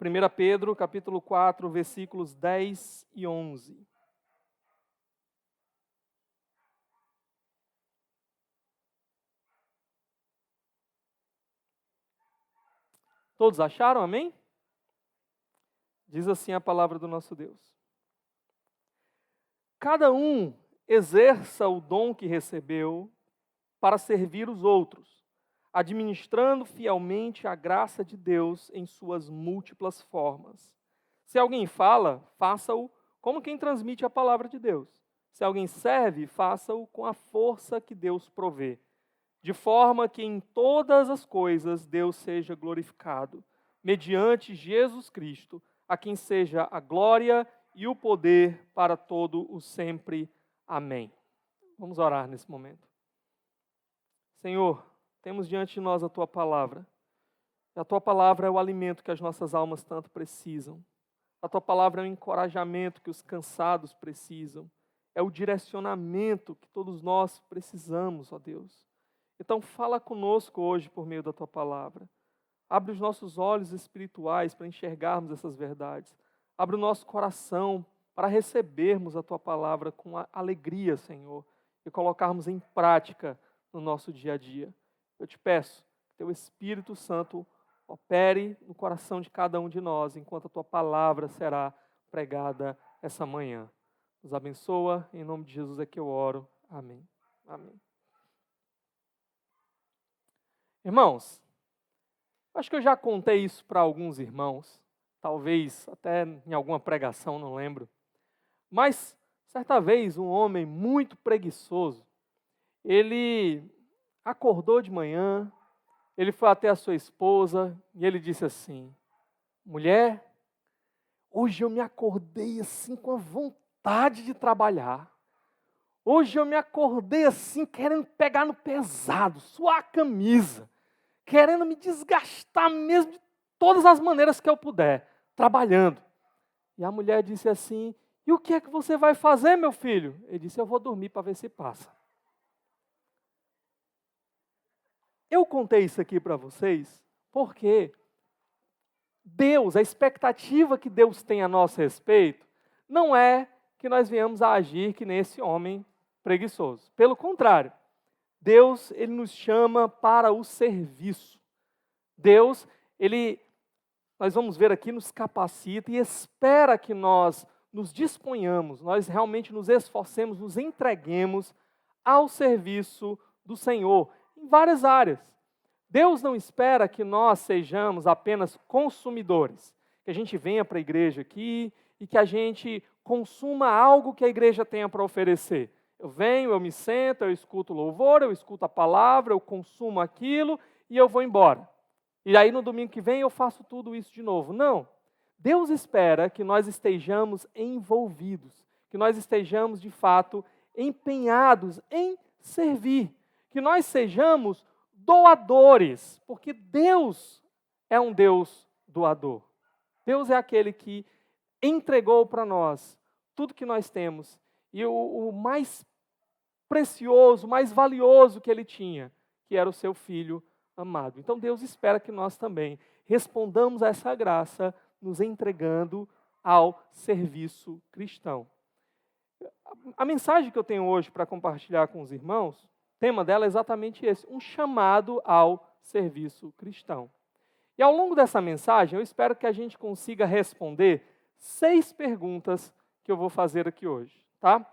1 Pedro, capítulo 4, versículos 10 e 11. Todos acharam? Amém? Diz assim a palavra do nosso Deus. Cada um exerça o dom que recebeu para servir os outros, administrando fielmente a graça de Deus em suas múltiplas formas. Se alguém fala, faça-o como quem transmite a palavra de Deus. Se alguém serve, faça-o com a força que Deus provê, de forma que em todas as coisas Deus seja glorificado, mediante Jesus Cristo, a quem seja a glória e o poder para todo o sempre. Amém. Vamos orar nesse momento. Senhor, temos diante de nós a Tua palavra. A Tua palavra é o alimento que as nossas almas tanto precisam. A Tua palavra é o encorajamento que os cansados precisam. É o direcionamento que todos nós precisamos, ó Deus. Então fala conosco hoje por meio da Tua palavra. Abre os nossos olhos espirituais para enxergarmos essas verdades. Abre o nosso coração para recebermos a Tua palavra com alegria, Senhor, e colocarmos em prática no nosso dia a dia. Eu te peço que Teu Espírito Santo opere no coração de cada um de nós, enquanto a Tua palavra será pregada essa manhã. Nos abençoa, em nome de Jesus é que eu oro. Amém. Amém. Irmãos, acho que eu já contei isso para alguns irmãos, talvez até em alguma pregação, não lembro. Mas, certa vez, um homem muito preguiçoso, ele acordou de manhã, ele foi até a sua esposa e ele disse assim: mulher, hoje eu me acordei assim com a vontade de trabalhar. Hoje eu me acordei assim querendo pegar no pesado, suar a camisa, querendo me desgastar mesmo de todas as maneiras que eu puder, trabalhando. E a mulher disse assim: e o que é que você vai fazer, meu filho? Ele disse: eu vou dormir para ver se passa. Eu contei isso aqui para vocês porque Deus, a expectativa que Deus tem a nosso respeito, não é que nós venhamos a agir que nem esse homem preguiçoso. Pelo contrário, Deus, Ele nos chama para o serviço. Deus, nós vamos ver aqui, nos capacita e espera que nós nos disponhamos, nós realmente nos esforcemos, nos entreguemos ao serviço do Senhor, em várias áreas. Deus não espera que nós sejamos apenas consumidores, que a gente venha para a igreja aqui e que a gente consuma algo que a igreja tenha para oferecer. Eu venho, eu me sento, eu escuto o louvor, eu escuto a palavra, eu consumo aquilo e eu vou embora. E aí no domingo que vem eu faço tudo isso de novo. Não. Deus espera que nós estejamos envolvidos, que nós estejamos de fato empenhados em servir, que nós sejamos doadores, porque Deus é um Deus doador. Deus é aquele que entregou para nós tudo que nós temos e o mais precioso, mais valioso que Ele tinha, que era o seu Filho amado. Então Deus espera que nós também respondamos a essa graça, nos entregando ao serviço cristão. A mensagem que eu tenho hoje para compartilhar com os irmãos, o tema dela é exatamente esse, um chamado ao serviço cristão. E ao longo dessa mensagem, eu espero que a gente consiga responder 6 perguntas que eu vou fazer aqui hoje, tá?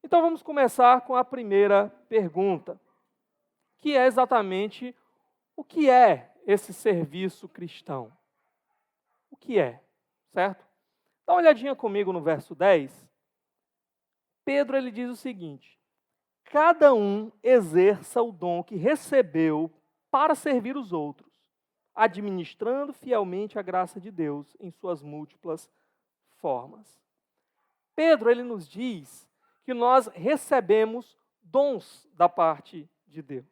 Então vamos começar com a primeira pergunta, que é exatamente: o que é esse serviço cristão? O que é, certo? Dá uma olhadinha comigo no verso 10. Pedro ele diz o seguinte: cada um exerça o dom que recebeu para servir os outros, administrando fielmente a graça de Deus em suas múltiplas formas. Pedro ele nos diz que nós recebemos dons da parte de Deus.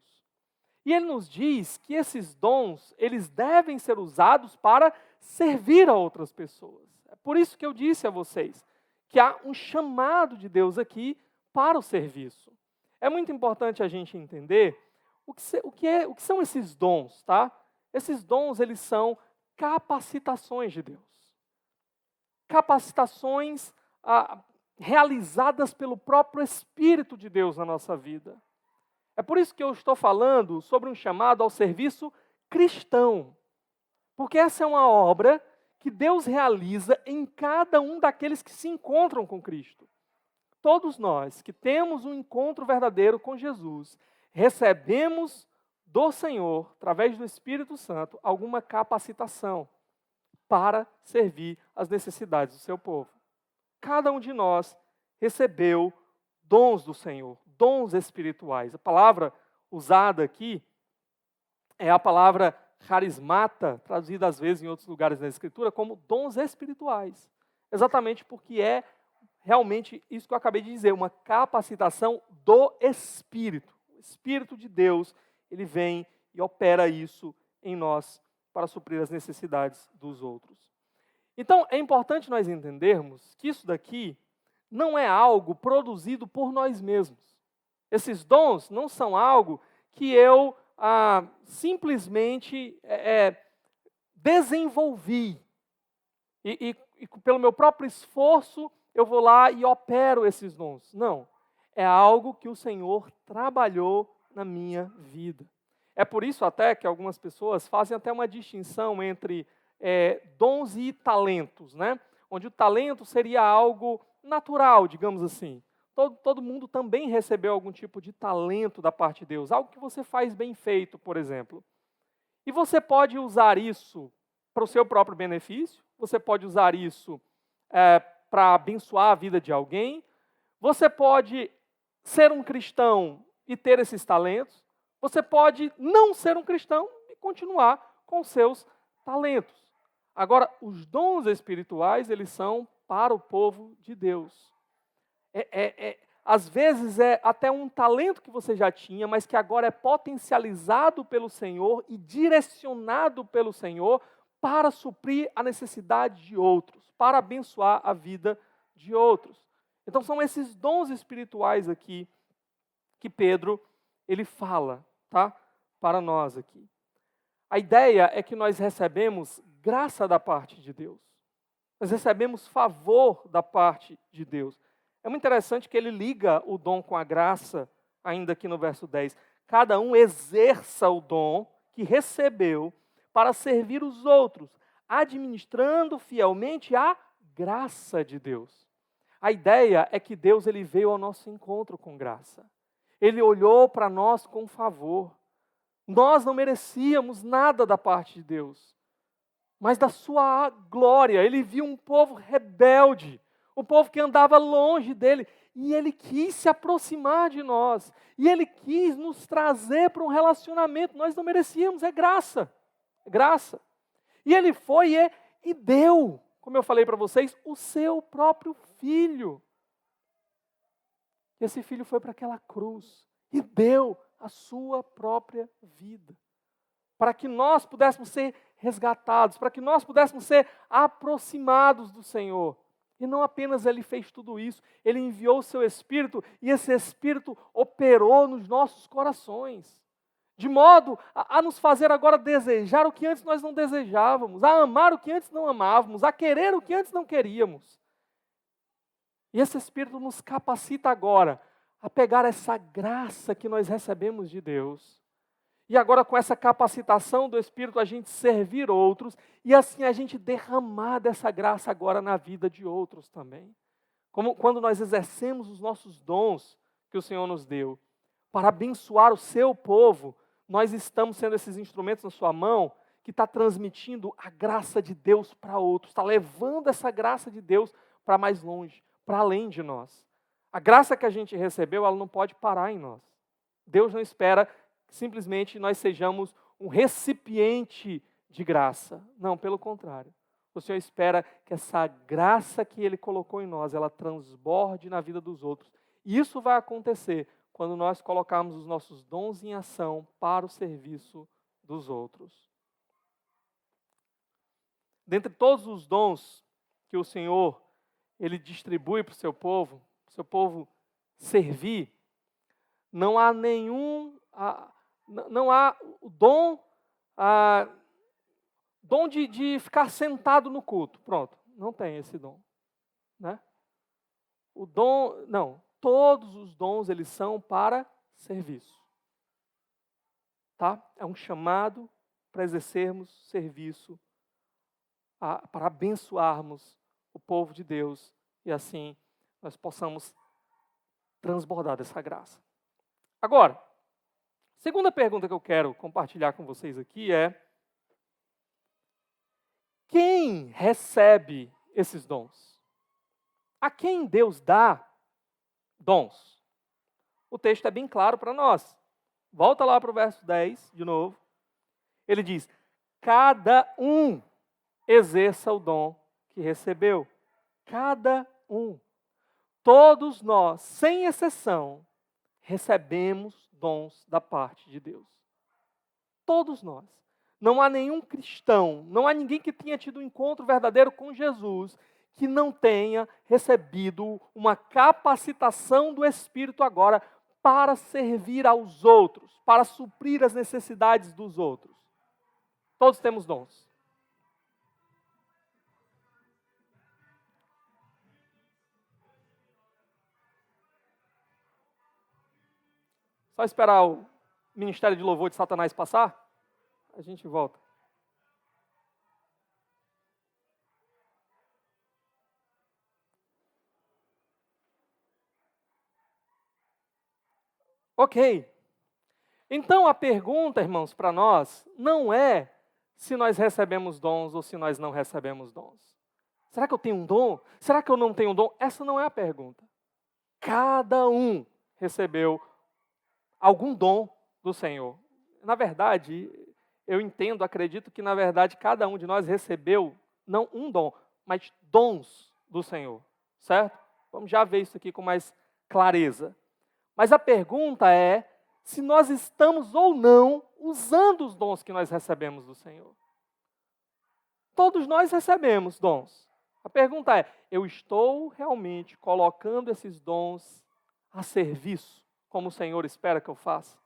E ele nos diz que esses dons, eles devem ser usados para servir a outras pessoas. É por isso que eu disse a vocês que há um chamado de Deus aqui para o serviço. É muito importante a gente entender o que são esses dons, tá? Esses dons, eles são capacitações de Deus. Capacitações realizadas pelo próprio Espírito de Deus na nossa vida. É por isso que eu estou falando sobre um chamado ao serviço cristão. Porque essa é uma obra que Deus realiza em cada um daqueles que se encontram com Cristo. Todos nós que temos um encontro verdadeiro com Jesus, recebemos do Senhor, através do Espírito Santo, alguma capacitação para servir às necessidades do seu povo. Cada um de nós recebeu dons do Senhor, dons espirituais. A palavra usada aqui é a palavra carismata, traduzida às vezes em outros lugares da Escritura como dons espirituais. Exatamente porque é realmente isso que eu acabei de dizer, uma capacitação do Espírito. O Espírito de Deus, ele vem e opera isso em nós para suprir as necessidades dos outros. Então, é importante nós entendermos que isso daqui não é algo produzido por nós mesmos. Esses dons não são algo que eu simplesmente desenvolvi. E pelo meu próprio esforço, eu vou lá e opero esses dons. Não. É algo que o Senhor trabalhou na minha vida. É por isso até que algumas pessoas fazem até uma distinção entre dons e talentos, né? Onde o talento seria algo natural, digamos assim. Todo mundo também recebeu algum tipo de talento da parte de Deus, algo que você faz bem feito, por exemplo. E você pode usar isso para o seu próprio benefício, você pode usar isso para abençoar a vida de alguém, você pode ser um cristão e ter esses talentos, você pode não ser um cristão e continuar com seus talentos. Agora, os dons espirituais, eles são para o povo de Deus. Às vezes é até um talento que você já tinha, mas que agora é potencializado pelo Senhor e direcionado pelo Senhor para suprir a necessidade de outros, para abençoar a vida de outros. Então são esses dons espirituais aqui que Pedro ele fala, tá? Para nós aqui. A ideia é que nós recebemos graça da parte de Deus. Nós recebemos favor da parte de Deus. É muito interessante que ele liga o dom com a graça, ainda aqui no verso 10. Cada um exerça o dom que recebeu para servir os outros, administrando fielmente a graça de Deus. A ideia é que Deus ele veio ao nosso encontro com graça. Ele olhou para nós com favor. Nós não merecíamos nada da parte de Deus, mas da sua glória. Ele viu um povo rebelde, um povo que andava longe dele, e ele quis se aproximar de nós, e ele quis nos trazer para um relacionamento. Nós não merecíamos, é graça, é graça. E ele foi e deu, como eu falei para vocês, o seu próprio filho. Esse filho foi para aquela cruz e deu a sua própria vida, para que nós pudéssemos ser resgatados, para que nós pudéssemos ser aproximados do Senhor. E não apenas ele fez tudo isso, ele enviou o seu Espírito, e esse Espírito operou nos nossos corações, de modo a nos fazer agora desejar o que antes nós não desejávamos, a amar o que antes não amávamos, a querer o que antes não queríamos. E esse Espírito nos capacita agora a pegar essa graça que nós recebemos de Deus, e agora com essa capacitação do Espírito a gente servir outros, e assim a gente derramar dessa graça agora na vida de outros também. Como quando nós exercemos os nossos dons que o Senhor nos deu, para abençoar o seu povo, nós estamos sendo esses instrumentos na sua mão, que está transmitindo a graça de Deus para outros, está levando essa graça de Deus para mais longe, para além de nós. A graça que a gente recebeu, ela não pode parar em nós. Deus não espera que simplesmente nós sejamos um recipiente de graça. Não, pelo contrário. O Senhor espera que essa graça que Ele colocou em nós, ela transborde na vida dos outros. E isso vai acontecer quando nós colocarmos os nossos dons em ação para o serviço dos outros. Dentre todos os dons que o Senhor Ele distribui para o seu povo servir, não há nenhum, não há o dom Dom de ficar sentado no culto. Pronto, não tem esse dom. Né? O dom, não, todos os dons eles são para serviço. Tá? É um chamado para exercermos serviço, para abençoarmos o povo de Deus e assim nós possamos transbordar dessa graça. Agora, segunda pergunta que eu quero compartilhar com vocês aqui é: quem recebe esses dons? A quem Deus dá dons? O texto é bem claro para nós. Volta lá para o verso 10, de novo. Ele diz: cada um exerça o dom que recebeu. Cada um. Todos nós, sem exceção, recebemos dons da parte de Deus. Todos nós. Não há nenhum cristão, não há ninguém que tenha tido um encontro verdadeiro com Jesus que não tenha recebido uma capacitação do Espírito agora para servir aos outros, para suprir as necessidades dos outros. Todos temos dons. Só esperar o ministério de louvor de Satanás passar, a gente volta. Ok. Então a pergunta, irmãos, para nós, não é se nós recebemos dons ou se nós não recebemos dons. Será que eu tenho um dom? Será que eu não tenho um dom? Essa não é a pergunta. Cada um recebeu algum dom do Senhor. Na verdade, eu entendo, acredito que na verdade cada um de nós recebeu não um dom, mas dons do Senhor, certo? Vamos já ver isso aqui com mais clareza. Mas a pergunta é se nós estamos ou não usando os dons que nós recebemos do Senhor. Todos nós recebemos dons. A pergunta é: eu estou realmente colocando esses dons a serviço, como o Senhor espera que eu faça?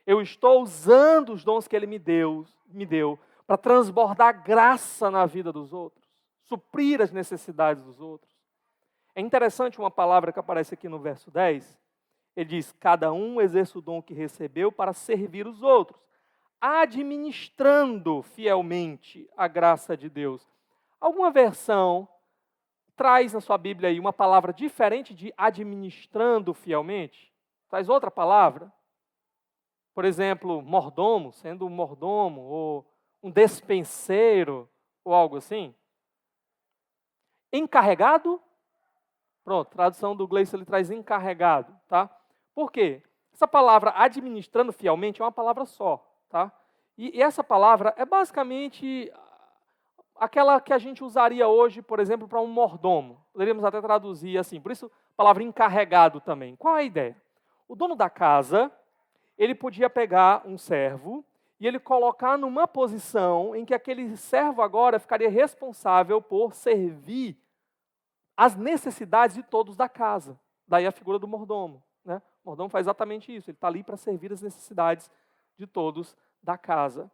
Eu estou usando os dons que Ele me deu para transbordar graça na vida dos outros, suprir as necessidades dos outros. É interessante uma palavra que aparece aqui no verso 10. Ele diz: cada um exerce o dom que recebeu para servir os outros, administrando fielmente a graça de Deus. Alguma versão traz na sua Bíblia aí uma palavra diferente de administrando fielmente? Traz outra palavra? Por exemplo, mordomo, sendo um mordomo, ou um despenseiro, ou algo assim. Encarregado? Pronto, tradução do Gleison ele traz encarregado, tá? Por quê? Essa palavra administrando fielmente é uma palavra só, tá? E essa palavra é basicamente aquela que a gente usaria hoje, por exemplo, para um mordomo. Poderíamos até traduzir assim, por isso a palavra encarregado também. Qual é a ideia? O dono da casa, ele podia pegar um servo e ele colocar numa posição em que aquele servo agora ficaria responsável por servir as necessidades de todos da casa. Daí a figura do mordomo. Né? O mordomo faz exatamente isso, ele está ali para servir as necessidades de todos da casa.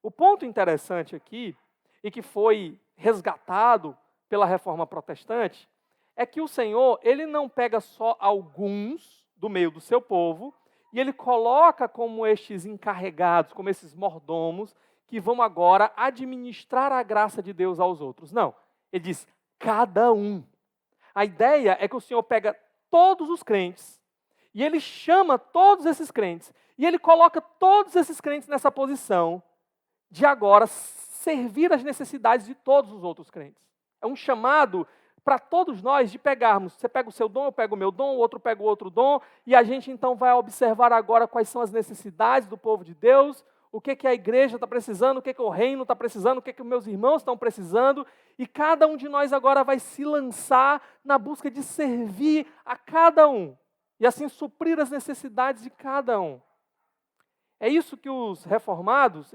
O ponto interessante aqui, e que foi resgatado pela reforma protestante, é que o Senhor, ele não pega só alguns do meio do seu povo, e ele coloca como estes encarregados, como esses mordomos, que vão agora administrar a graça de Deus aos outros. Não, ele diz, cada um. A ideia é que o Senhor pega todos os crentes, e Ele chama todos esses crentes, e Ele coloca todos esses crentes nessa posição de agora servir as necessidades de todos os outros crentes. É um chamado para todos nós de pegarmos, você pega o seu dom, eu pego o meu dom, o outro pega o outro dom, e a gente então vai observar agora quais são as necessidades do povo de Deus, o que a igreja está precisando, o que o reino está precisando, o que os meus irmãos estão precisando, e cada um de nós agora vai se lançar na busca de servir a cada um, e assim suprir as necessidades de cada um. É isso que os reformadores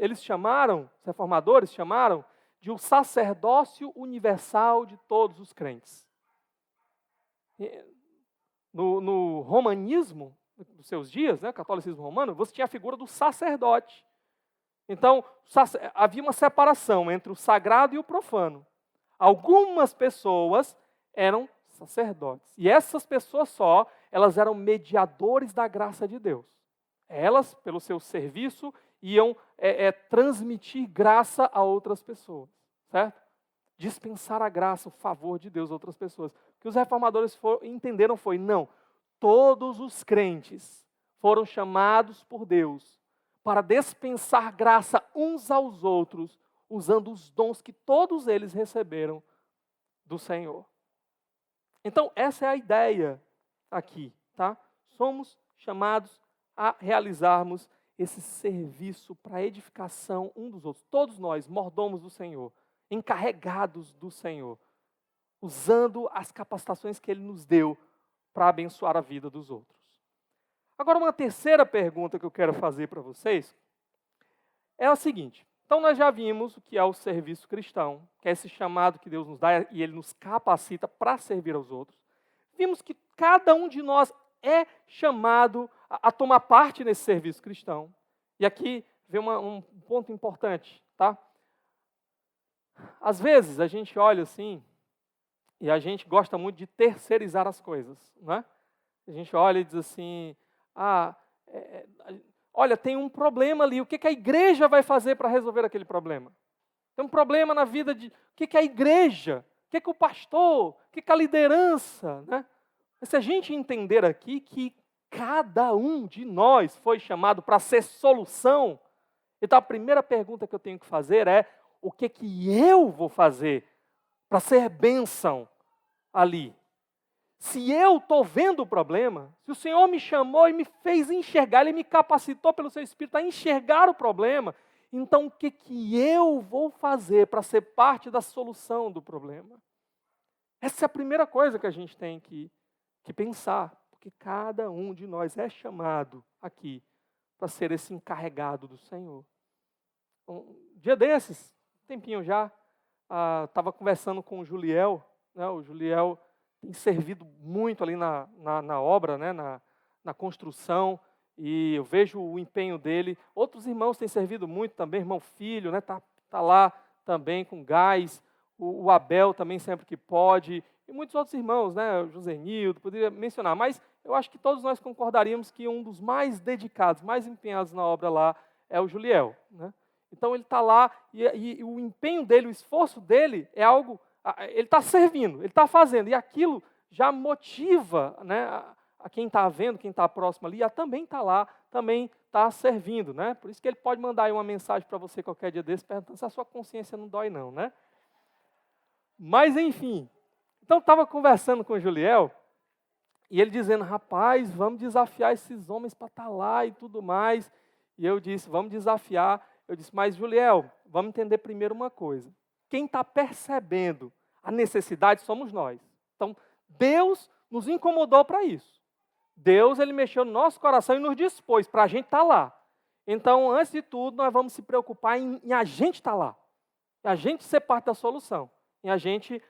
chamaram de um sacerdócio universal de todos os crentes. No romanismo dos seus dias, né, o catolicismo romano, você tinha a figura do sacerdote. Então, havia uma separação entre o sagrado e o profano. Algumas pessoas eram sacerdotes. E essas pessoas elas eram mediadores da graça de Deus. Elas, pelo seu serviço, iam transmitir graça a outras pessoas, certo? Dispensar a graça, o favor de Deus a outras pessoas. O que os reformadores entenderam foi, não, todos os crentes foram chamados por Deus para dispensar graça uns aos outros, usando os dons que todos eles receberam do Senhor. Então, essa é a ideia aqui, tá? Somos chamados a realizarmos esse serviço para edificação um dos outros. Todos nós, mordomos do Senhor, encarregados do Senhor, usando as capacitações que Ele nos deu para abençoar a vida dos outros. Agora, uma terceira pergunta que eu quero fazer para vocês é a seguinte. Então, nós já vimos o que é o serviço cristão, que é esse chamado que Deus nos dá e Ele nos capacita para servir aos outros. Vimos que cada um de nós é chamado a tomar parte nesse serviço cristão. E aqui vem um ponto importante, tá? Às vezes, a gente olha assim e a gente gosta muito de terceirizar as coisas, né? A gente olha e diz assim, olha, tem um problema ali, o que a igreja vai fazer para resolver aquele problema? Tem um problema na vida de, o que a igreja, o que o pastor, o que a liderança, né? Mas se a gente entender aqui que cada um de nós foi chamado para ser solução, então a primeira pergunta que eu tenho que fazer é, o que eu vou fazer para ser bênção ali? Se eu estou vendo o problema, se o Senhor me chamou e me fez enxergar, Ele me capacitou pelo seu Espírito a enxergar o problema, então o que eu vou fazer para ser parte da solução do problema? Essa é a primeira coisa que a gente tem que pensar, porque cada um de nós é chamado aqui para ser esse encarregado do Senhor. Um dia desses, um tempinho já, estava conversando com o Juliel, né? O Juliel tem servido muito ali na obra, né? na construção, e eu vejo o empenho dele. Outros irmãos têm servido muito também, irmão Filho, né? tá lá também com gás, o Abel também sempre que pode, e muitos outros irmãos, né? O José Nildo, poderia mencionar, mas eu acho que todos nós concordaríamos que um dos mais dedicados, mais empenhados na obra lá é o Juliel, né? Então ele está lá e o empenho dele, o esforço dele é algo, ele está servindo, ele está fazendo, e aquilo já motiva, né, a quem está vendo, quem está próximo ali, a também estar lá, também está servindo, né? Por isso que ele pode mandar aí uma mensagem para você qualquer dia desse, perguntando se a sua consciência não dói não, né? Mas enfim, então estava conversando com o Juliel, e ele dizendo, rapaz, vamos desafiar esses homens para estar lá e tudo mais, e eu disse, vamos desafiar. Eu disse, mas Juliel, vamos entender primeiro uma coisa. Quem está percebendo a necessidade somos nós. Então, Deus nos incomodou para isso. Deus, Ele mexeu no nosso coração e nos dispôs para a gente estar lá. Então, antes de tudo, nós vamos se preocupar em a gente estar lá. Em a gente ser parte da solução. Em a gente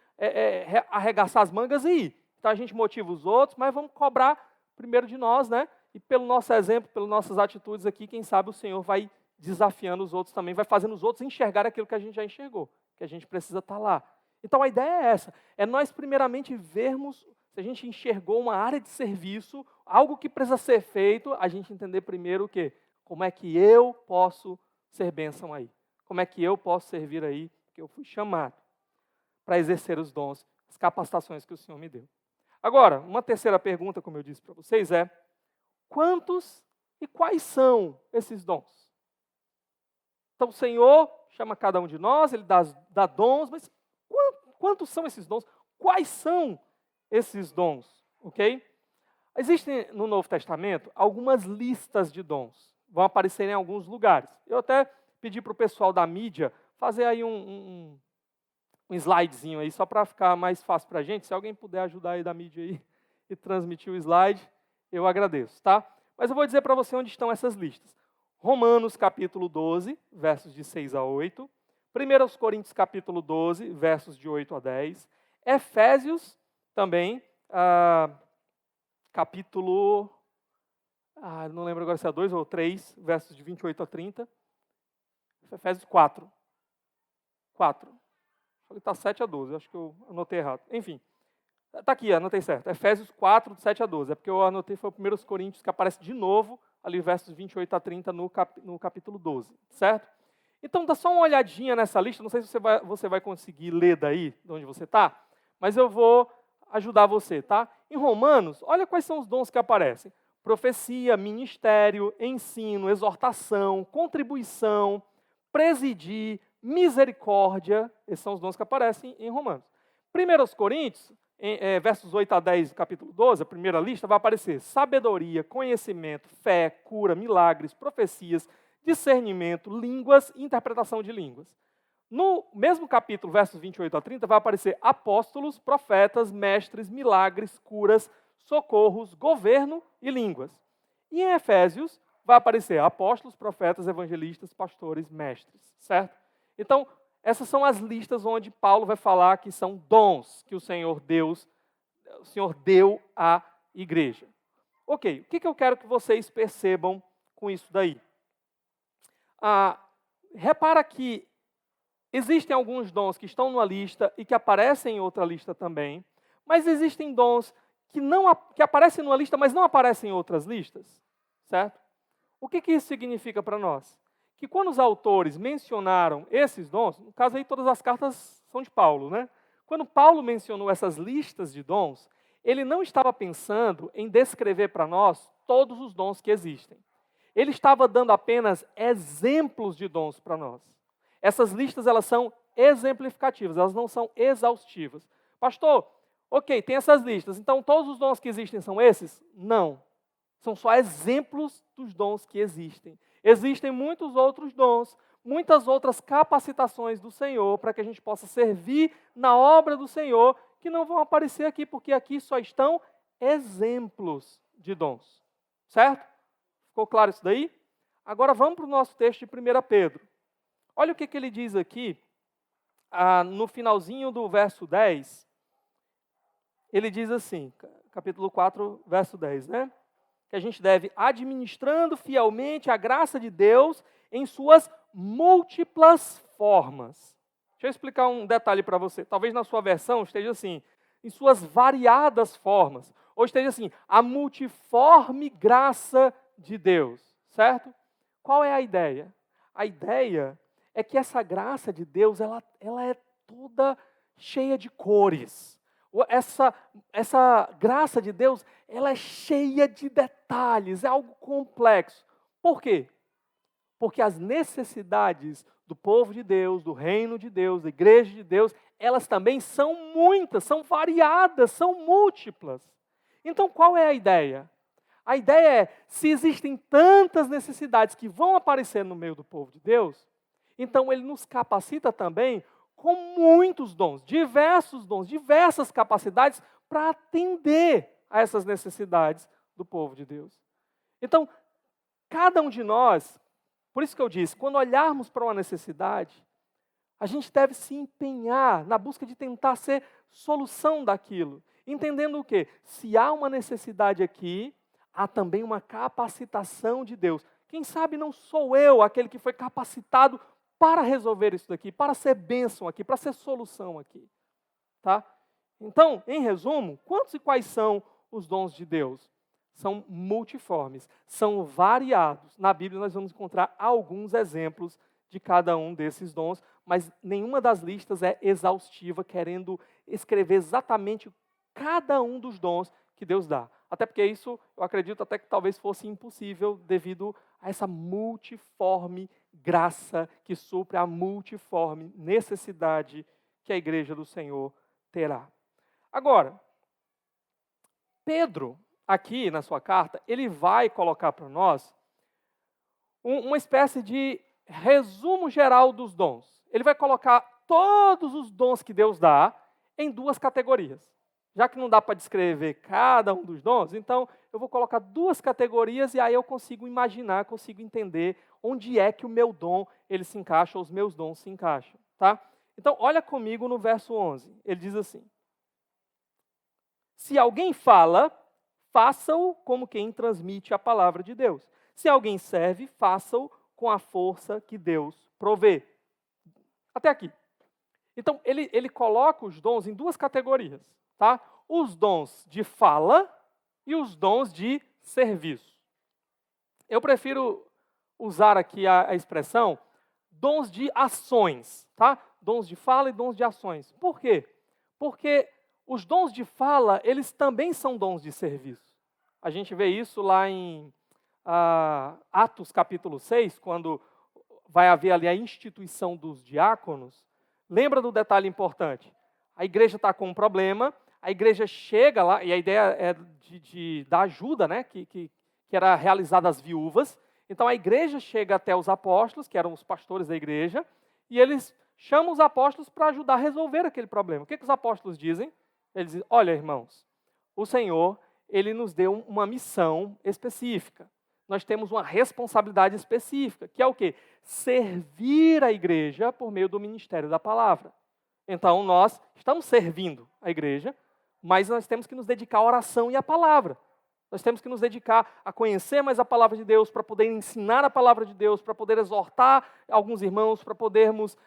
arregaçar as mangas e ir. Então, a gente motiva os outros, mas vamos cobrar primeiro de nós, né? E pelo nosso exemplo, pelas nossas atitudes aqui, quem sabe o Senhor vai desafiando os outros também, vai fazendo os outros enxergar aquilo que a gente já enxergou, que a gente precisa estar lá. Então a ideia é essa, é nós primeiramente vermos, se a gente enxergou uma área de serviço, algo que precisa ser feito, a gente entender primeiro o quê? Como é que eu posso ser bênção aí? Como é que eu posso servir aí? Porque eu fui chamado para exercer os dons, as capacitações que o Senhor me deu. Agora, uma terceira pergunta, como eu disse para vocês, é quantos e quais são esses dons? Então o Senhor chama cada um de nós, Ele dá dons, mas quantos são esses dons? Quais são esses dons? Ok? Existem no Novo Testamento algumas listas de dons. Vão aparecer em alguns lugares. Eu até pedi para o pessoal da mídia fazer aí um slidezinho aí, só para ficar mais fácil para a gente. Se alguém puder ajudar aí da mídia aí e transmitir o slide, eu agradeço, tá? Mas eu vou dizer para você onde estão essas listas. Romanos capítulo 12, versos de 6 a 8. 1 Coríntios capítulo 12, versos de 8 a 10. Efésios também, capítulo, não lembro agora se é 2 ou 3, versos de 28 a 30. Efésios 4. 4. Falei que está 7 a 12, acho que eu anotei errado. Enfim, está aqui, anotei certo. Efésios 4, de 7 a 12. É porque eu anotei, foi o 1 Coríntios, que aparece de novo, ali versos 28 a 30 no capítulo 12, certo? Então, dá só uma olhadinha nessa lista, não sei se você vai conseguir ler daí, de onde você está, mas eu vou ajudar você, tá? Em Romanos, olha quais são os dons que aparecem. Profecia, ministério, ensino, exortação, contribuição, presidir, misericórdia, esses são os dons que aparecem em Romanos. 1 Coríntios, versos 8 a 10 do capítulo 12, a primeira lista, vai aparecer sabedoria, conhecimento, fé, cura, milagres, profecias, discernimento, línguas e interpretação de línguas. No mesmo capítulo, versos 28 a 30, vai aparecer apóstolos, profetas, mestres, milagres, curas, socorros, governo e línguas. E em Efésios, vai aparecer apóstolos, profetas, evangelistas, pastores, mestres, certo? Então, essas são as listas onde Paulo vai falar que são dons que o Senhor deu à igreja. Ok, o que eu quero que vocês percebam com isso daí? Repara que existem alguns dons que estão numa lista e que aparecem em outra lista também, mas existem dons que aparecem numa lista, mas não aparecem em outras listas, certo? O que isso significa para nós? Que quando os autores mencionaram esses dons, no caso aí todas as cartas são de Paulo, né? Quando Paulo mencionou essas listas de dons, ele não estava pensando em descrever para nós todos os dons que existem. Ele estava dando apenas exemplos de dons para nós. Essas listas, elas são exemplificativas, elas não são exaustivas. Pastor, ok, tem essas listas, então todos os dons que existem são esses? Não. São só exemplos dos dons que existem. Existem muitos outros dons, muitas outras capacitações do Senhor para que a gente possa servir na obra do Senhor, que não vão aparecer aqui, porque aqui só estão exemplos de dons. Certo? Ficou claro isso daí? Agora vamos para o nosso texto de 1 Pedro. Olha o que ele diz aqui, no finalzinho do verso 10. Ele diz assim, capítulo 4, verso 10, né? Que a gente deve administrando fielmente a graça de Deus em suas múltiplas formas. Deixa eu explicar um detalhe para você. Talvez na sua versão esteja assim, em suas variadas formas. Ou esteja assim, a multiforme graça de Deus, certo? Qual é a ideia? A ideia é que essa graça de Deus, ela é toda cheia de cores. Essa graça de Deus, ela é cheia de detalhes, é algo complexo. Por quê? Porque as necessidades do povo de Deus, do reino de Deus, da igreja de Deus, elas também são muitas, são variadas, são múltiplas. Então, qual é a ideia? A ideia é, se existem tantas necessidades que vão aparecer no meio do povo de Deus, então ele nos capacita também com muitos dons, diversas capacidades para atender a essas necessidades do povo de Deus. Então, cada um de nós, por isso que eu disse, quando olharmos para uma necessidade, a gente deve se empenhar na busca de tentar ser solução daquilo, entendendo o quê? Se há uma necessidade aqui, há também uma capacitação de Deus. Quem sabe não sou eu aquele que foi capacitado para resolver isso daqui, para ser bênção aqui, para ser solução aqui. Tá? Então, em resumo, quantos e quais são os dons de Deus? São multiformes, são variados. Na Bíblia nós vamos encontrar alguns exemplos de cada um desses dons, mas nenhuma das listas é exaustiva, querendo escrever exatamente cada um dos dons que Deus dá. Até porque isso, eu acredito até que talvez fosse impossível devido a essa multiforme graça que supre a multiforme necessidade que a igreja do Senhor terá. Agora, Pedro, aqui na sua carta, ele vai colocar para nós uma espécie de resumo geral dos dons. Ele vai colocar todos os dons que Deus dá em duas categorias. Já que não dá para descrever cada um dos dons, então eu vou colocar duas categorias e aí eu consigo imaginar, consigo entender onde é que o meu dom ele se encaixa, ou os meus dons se encaixam. Tá? Então, olha comigo no verso 11. Ele diz assim: se alguém fala, faça-o como quem transmite a palavra de Deus. Se alguém serve, faça-o com a força que Deus prover. Até aqui. Então, ele coloca os dons em duas categorias, tá? Os dons de fala e os dons de serviço. Eu prefiro usar aqui a expressão dons de ações, tá? Dons de fala e dons de ações. Por quê? Porque os dons de fala, eles também são dons de serviço. A gente vê isso lá em Atos capítulo 6, quando vai haver ali a instituição dos diáconos. Lembra do detalhe importante? A igreja está com um problema, a igreja chega lá, e a ideia é da ajuda, né, que era realizada às viúvas. Então a igreja chega até os apóstolos, que eram os pastores da igreja, e eles chamam os apóstolos para ajudar a resolver aquele problema. O que os apóstolos dizem? Eles dizem, olha, irmãos, o Senhor, Ele nos deu uma missão específica. Nós temos uma responsabilidade específica, que é o quê? Servir a igreja por meio do ministério da palavra. Então, nós estamos servindo a igreja, mas nós temos que nos dedicar à oração e à palavra. Nós temos que nos dedicar a conhecer mais a palavra de Deus, para poder ensinar a palavra de Deus, para poder exortar alguns irmãos, para podermos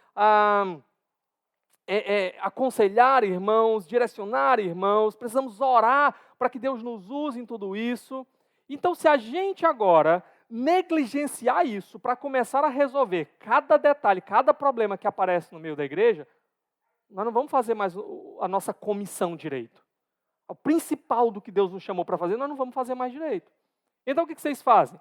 aconselhar irmãos, direcionar irmãos. Precisamos orar para que Deus nos use em tudo isso. Então, se a gente agora negligenciar isso para começar a resolver cada detalhe, cada problema que aparece no meio da igreja, nós não vamos fazer mais a nossa comissão direito. O principal do que Deus nos chamou para fazer, nós não vamos fazer mais direito. Então, o que vocês fazem?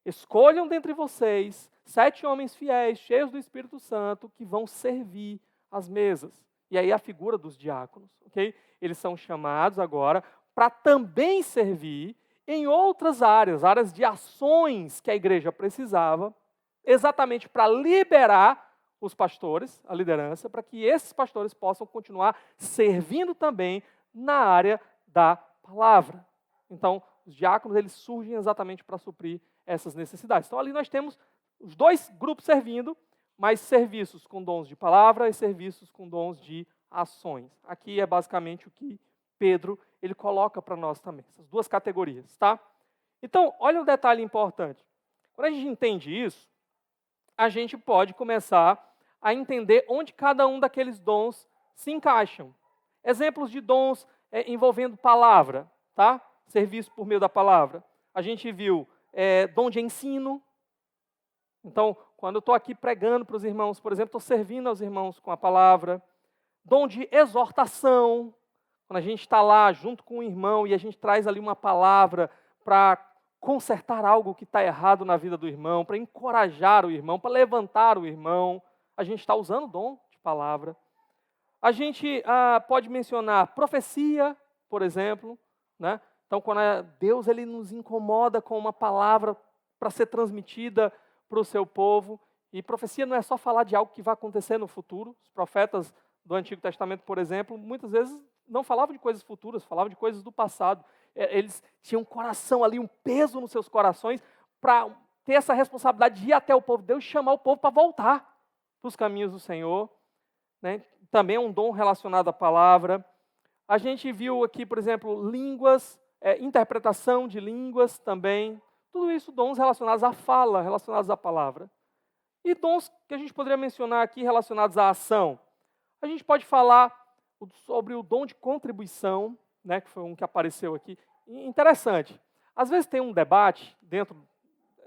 Escolham dentre vocês 7 homens fiéis, cheios do Espírito Santo, que vão servir as mesas. E aí a figura dos diáconos, ok? Eles são chamados agora para também servir em outras áreas de ações que a igreja precisava, exatamente para liberar os pastores, a liderança, para que esses pastores possam continuar servindo também na área da palavra. Então, os diáconos, eles surgem exatamente para suprir essas necessidades. Então, ali nós temos os 2 grupos servindo, mas serviços com dons de palavra e serviços com dons de ações. Aqui é basicamente o que Pedro ele coloca para nós também, essas 2 categorias, tá? Então, olha um detalhe importante. Quando a gente entende isso, a gente pode começar a entender onde cada um daqueles dons se encaixam. Exemplos de dons envolvendo palavra, tá? Serviço por meio da palavra. A gente viu dom de ensino. Então, quando eu estou aqui pregando para os irmãos, por exemplo, estou servindo aos irmãos com a palavra. Dom de exortação. Quando a gente está lá junto com o irmão e a gente traz ali uma palavra para consertar algo que está errado na vida do irmão, para encorajar o irmão, para levantar o irmão, a gente está usando o dom de palavra. A gente pode mencionar profecia, por exemplo, né? Então, quando Deus ele nos incomoda com uma palavra para ser transmitida para o seu povo, e profecia não é só falar de algo que vai acontecer no futuro. Os profetas do Antigo Testamento, por exemplo, muitas vezes não falavam de coisas futuras, falavam de coisas do passado. Eles tinham um coração ali, um peso nos seus corações, para ter essa responsabilidade de ir até o povo de Deus e chamar o povo para voltar para os caminhos do Senhor, né? Também é um dom relacionado à palavra. A gente viu aqui, por exemplo, línguas, interpretação de línguas também. Tudo isso dons relacionados à fala, relacionados à palavra. E dons que a gente poderia mencionar aqui relacionados à ação. A gente pode falar sobre o dom de contribuição, né, que foi um que apareceu aqui. Interessante. Às vezes tem um debate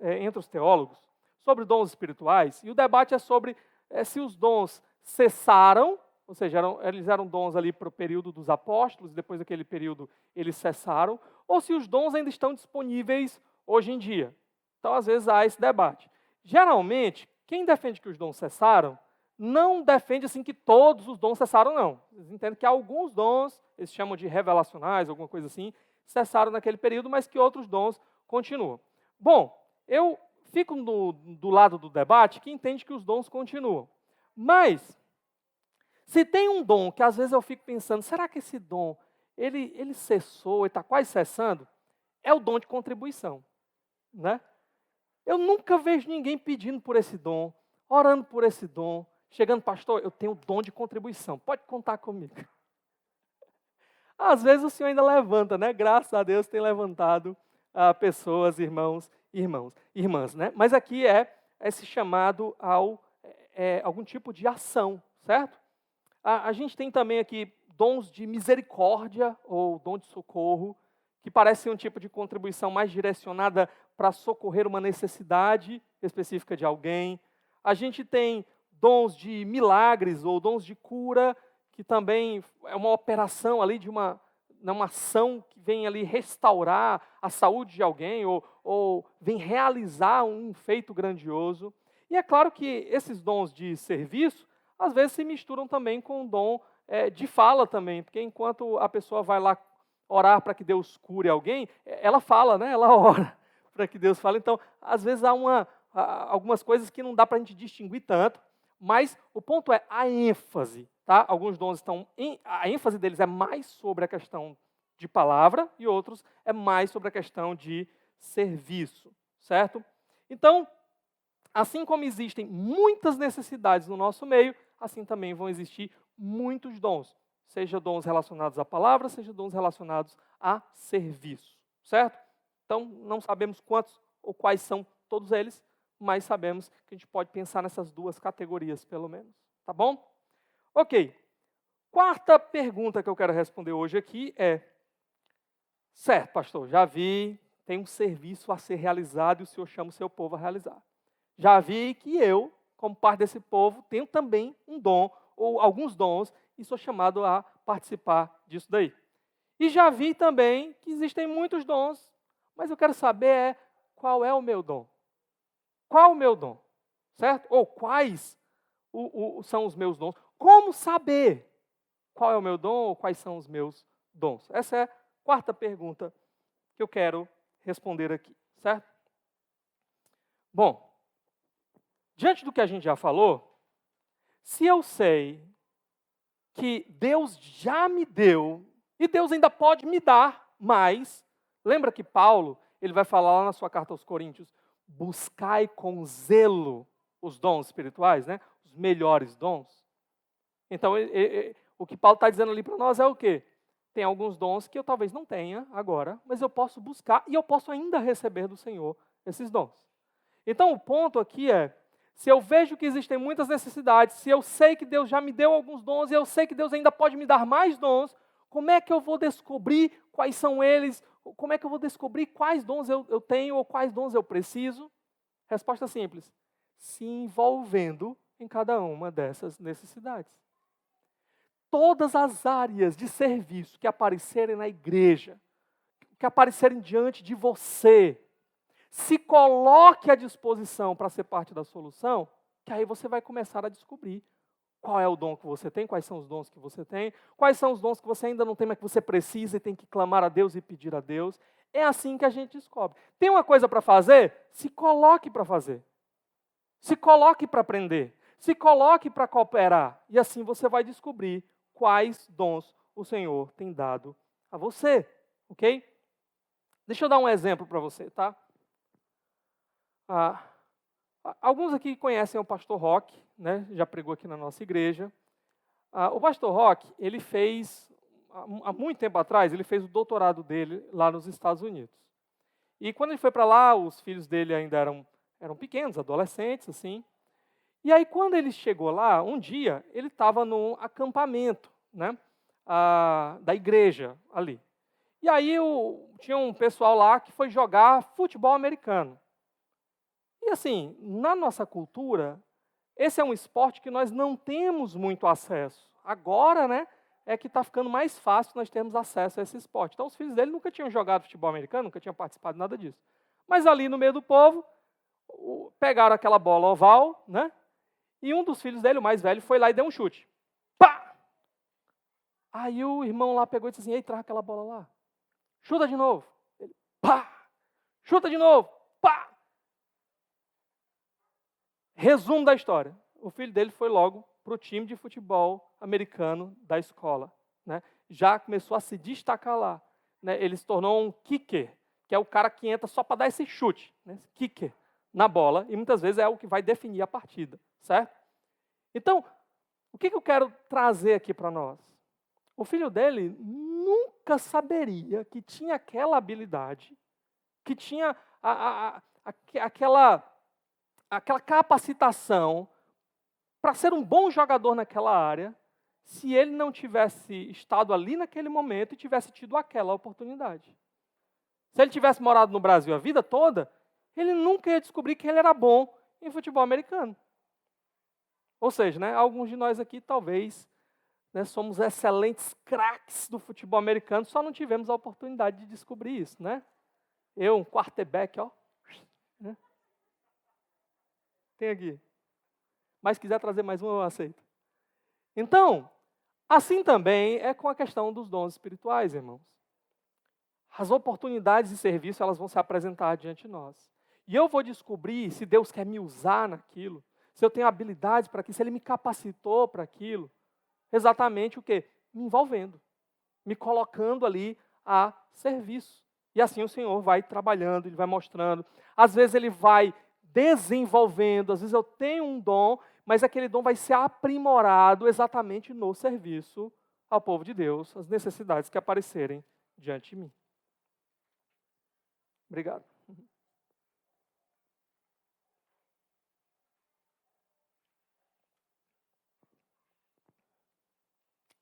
entre os teólogos sobre dons espirituais, e o debate é sobre se os dons cessaram, ou seja, eles eram dons ali para o período dos apóstolos, depois daquele período eles cessaram, ou se os dons ainda estão disponíveis hoje em dia. Então, às vezes, há esse debate. Geralmente, quem defende que os dons cessaram, não defende assim que todos os dons cessaram, não. Eles entendem que alguns dons, eles chamam de revelacionais, alguma coisa assim, cessaram naquele período, mas que outros dons continuam. Bom, eu fico do lado do debate que entende que os dons continuam. Mas, se tem um dom que às vezes eu fico pensando, será que esse dom, ele cessou, ele está quase cessando? É o dom de contribuição, né? Eu nunca vejo ninguém pedindo por esse dom, orando por esse dom, chegando, pastor, eu tenho o dom de contribuição, pode contar comigo. Às vezes o Senhor ainda levanta, né? Graças a Deus tem levantado pessoas, irmãos e irmãs, né? Mas aqui é esse chamado ao algum tipo de ação, certo? A gente tem também aqui dons de misericórdia ou dom de socorro, que parece ser um tipo de contribuição mais direcionada para socorrer uma necessidade específica de alguém. A gente tem dons de milagres ou dons de cura, que também é uma operação ali de uma ação que vem ali restaurar a saúde de alguém ou vem realizar um feito grandioso. E é claro que esses dons de serviço, às vezes se misturam também com o dom de fala também, porque enquanto a pessoa vai lá orar para que Deus cure alguém, ela fala, né? Ela ora para que Deus fale. Então, às vezes há algumas coisas que não dá para a gente distinguir tanto, mas o ponto é a ênfase, tá? Alguns dons a ênfase deles é mais sobre a questão de palavra e outros é mais sobre a questão de serviço, certo? Então, assim como existem muitas necessidades no nosso meio, assim também vão existir muitos dons, seja dons relacionados à palavra, seja dons relacionados a serviço, certo? Então, não sabemos quantos ou quais são todos eles, mas sabemos que a gente pode pensar nessas duas categorias, pelo menos, tá bom? Ok. Quarta pergunta que eu quero responder hoje aqui é: certo, pastor, já vi, tem um serviço a ser realizado e o senhor chama o seu povo a realizar. Já vi que eu, como parte desse povo, tenho também um dom, ou alguns dons, e sou chamado a participar disso daí. E já vi também que existem muitos dons, mas eu quero saber qual é o meu dom. Qual o meu dom? Certo? Ou quais são os meus dons? Como saber qual é o meu dom ou quais são os meus dons? Essa é a quarta pergunta que eu quero responder aqui, certo? Bom, diante do que a gente já falou, se eu sei que Deus já me deu, e Deus ainda pode me dar mais, lembra que Paulo, ele vai falar lá na sua carta aos Coríntios, buscai com zelo os dons espirituais, né? Os melhores dons. Então, o que Paulo está dizendo ali para nós é o quê? Tem alguns dons que eu talvez não tenha agora, mas eu posso buscar e eu posso ainda receber do Senhor esses dons. Então, o ponto aqui é, se eu vejo que existem muitas necessidades, se eu sei que Deus já me deu alguns dons e eu sei que Deus ainda pode me dar mais dons, como é que eu vou descobrir quais são eles? Como é que eu vou descobrir quais dons eu tenho ou quais dons eu preciso? Resposta simples: se envolvendo em cada uma dessas necessidades. Todas as áreas de serviço que aparecerem na igreja, que aparecerem diante de você, se coloque à disposição para ser parte da solução, que aí você vai começar a descobrir qual é o dom que você tem, quais são os dons que você tem, quais são os dons que você ainda não tem, mas que você precisa e tem que clamar a Deus e pedir a Deus. É assim que a gente descobre. Tem uma coisa para fazer? Se coloque para fazer. Se coloque para aprender. Se coloque para cooperar. E assim você vai descobrir quais dons o Senhor tem dado a você. Ok? Deixa eu dar um exemplo para você, tá? Alguns aqui conhecem o pastor Rock, né? Já pregou aqui na nossa igreja. O pastor Rock, ele fez, há muito tempo atrás, ele fez o doutorado dele lá nos Estados Unidos. E quando ele foi para lá, os filhos dele ainda eram pequenos, adolescentes, assim. E aí, quando ele chegou lá, um dia, ele estava num acampamento, né? Da igreja ali. E aí, tinha um pessoal lá que foi jogar futebol americano. E assim, na nossa cultura, esse é um esporte que nós não temos muito acesso. Agora, né, é que está ficando mais fácil nós termos acesso a esse esporte. Então, os filhos dele nunca tinham jogado futebol americano, nunca tinham participado de nada disso. Mas ali no meio do povo, pegaram aquela bola oval, né, e um dos filhos dele, o mais velho, foi lá e deu um chute. Pá! Aí o irmão lá pegou e disse assim: ei, traz aquela bola lá. Chuta de novo. Ele, pá! Chuta de novo. Pá! Resumo da história. O filho dele foi logo para o time de futebol americano da escola. Né? Já começou a se destacar lá. Né? Ele se tornou um kicker, que é o cara que entra só para dar esse chute, né? Esse kicker na bola, e muitas vezes é o que vai definir a partida. Certo? Então, o que eu quero trazer aqui para nós? O filho dele nunca saberia que tinha aquela habilidade, que tinha aquela capacitação para ser um bom jogador naquela área, se ele não tivesse estado ali naquele momento e tivesse tido aquela oportunidade. Se ele tivesse morado no Brasil a vida toda, ele nunca ia descobrir que ele era bom em futebol americano. Ou seja, né, alguns de nós aqui talvez, né, somos excelentes craques do futebol americano, só não tivemos a oportunidade de descobrir isso, né? Eu, um quarterback, ó. Né? Tem aqui. Mas quiser trazer mais um, eu aceito. Então, assim também é com a questão dos dons espirituais, irmãos. As oportunidades de serviço, elas vão se apresentar diante de nós. E eu vou descobrir se Deus quer me usar naquilo, se eu tenho habilidades para aquilo, se Ele me capacitou para aquilo. Exatamente o quê? Me envolvendo, me colocando ali a serviço. E assim o Senhor vai trabalhando, Ele vai mostrando. Às vezes Ele vai desenvolvendo, às vezes eu tenho um dom, mas aquele dom vai ser aprimorado exatamente no serviço ao povo de Deus, as necessidades que aparecerem diante de mim. Obrigado.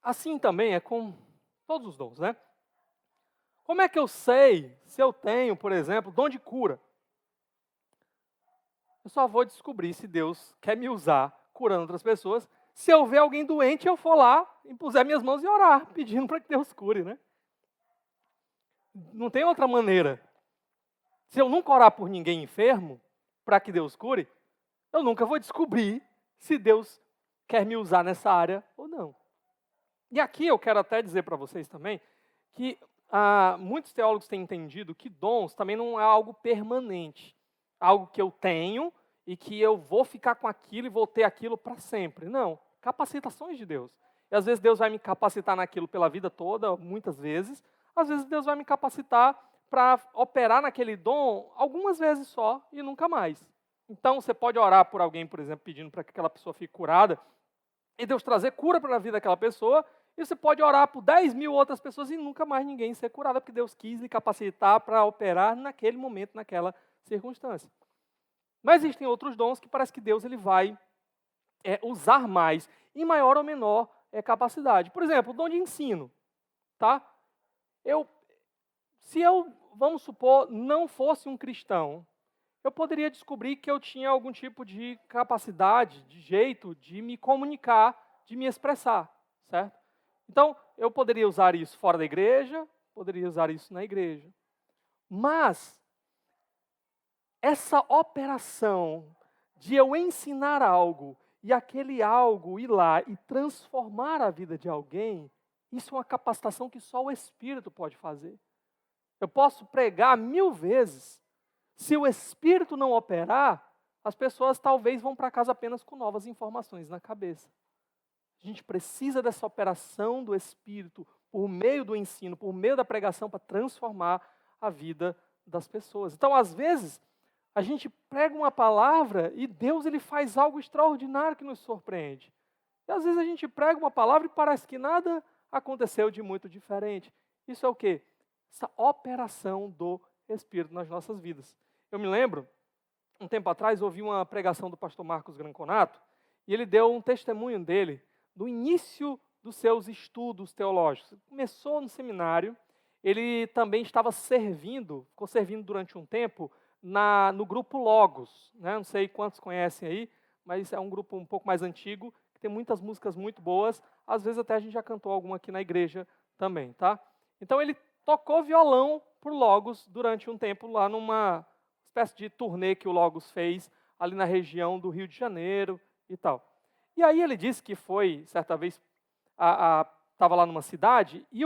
Assim também é com todos os dons, né? Como é que eu sei se eu tenho, por exemplo, dom de cura? Eu só vou descobrir se Deus quer me usar curando outras pessoas, se eu ver alguém doente, eu for lá e puser minhas mãos e orar, pedindo para que Deus cure, né? Não tem outra maneira. Se eu nunca orar por ninguém enfermo, para que Deus cure, eu nunca vou descobrir se Deus quer me usar nessa área ou não. E aqui eu quero até dizer para vocês também que muitos teólogos têm entendido que dons também não é algo permanente, algo que eu tenho e que eu vou ficar com aquilo e vou ter aquilo para sempre. Não, capacitações de Deus. E às vezes Deus vai me capacitar naquilo pela vida toda, muitas vezes. Às vezes Deus vai me capacitar para operar naquele dom algumas vezes só e nunca mais. Então você pode orar por alguém, por exemplo, pedindo para que aquela pessoa fique curada, e Deus trazer cura para a vida daquela pessoa, e você pode orar por 10 mil outras pessoas e nunca mais ninguém ser curada, porque Deus quis lhe capacitar para operar naquele momento, naquela circunstância. Mas existem outros dons que parece que Deus ele vai usar mais, em maior ou menor capacidade. Por exemplo, o dom de ensino. Tá? Se eu, vamos supor, não fosse um cristão, eu poderia descobrir que eu tinha algum tipo de capacidade, de jeito de me comunicar, de me expressar, certo? Então, eu poderia usar isso fora da igreja, poderia usar isso na igreja. Mas, essa operação de eu ensinar algo e aquele algo ir lá e transformar a vida de alguém, isso é uma capacitação que só o Espírito pode fazer. Eu posso pregar 1000 vezes. Se o Espírito não operar, as pessoas talvez vão para casa apenas com novas informações na cabeça. A gente precisa dessa operação do Espírito por meio do ensino, por meio da pregação, para transformar a vida das pessoas. Então, às vezes, a gente prega uma palavra e Deus ele faz algo extraordinário que nos surpreende. E às vezes a gente prega uma palavra e parece que nada aconteceu de muito diferente. Isso é o quê? Essa operação do Espírito nas nossas vidas. Eu me lembro, um tempo atrás, ouvi uma pregação do pastor Marcos Granconato, e ele deu um testemunho dele, do início dos seus estudos teológicos. Ele começou no seminário, ele também estava ficou servindo durante um tempo, no grupo Logos. Né? Não sei quantos conhecem aí, mas é um grupo um pouco mais antigo, que tem muitas músicas muito boas, às vezes até a gente já cantou alguma aqui na igreja também. Tá? Então ele tocou violão por Logos durante um tempo, lá numa espécie de turnê que o Logos fez, ali na região do Rio de Janeiro e tal. E aí ele disse que foi, certa vez, estava lá numa cidade, e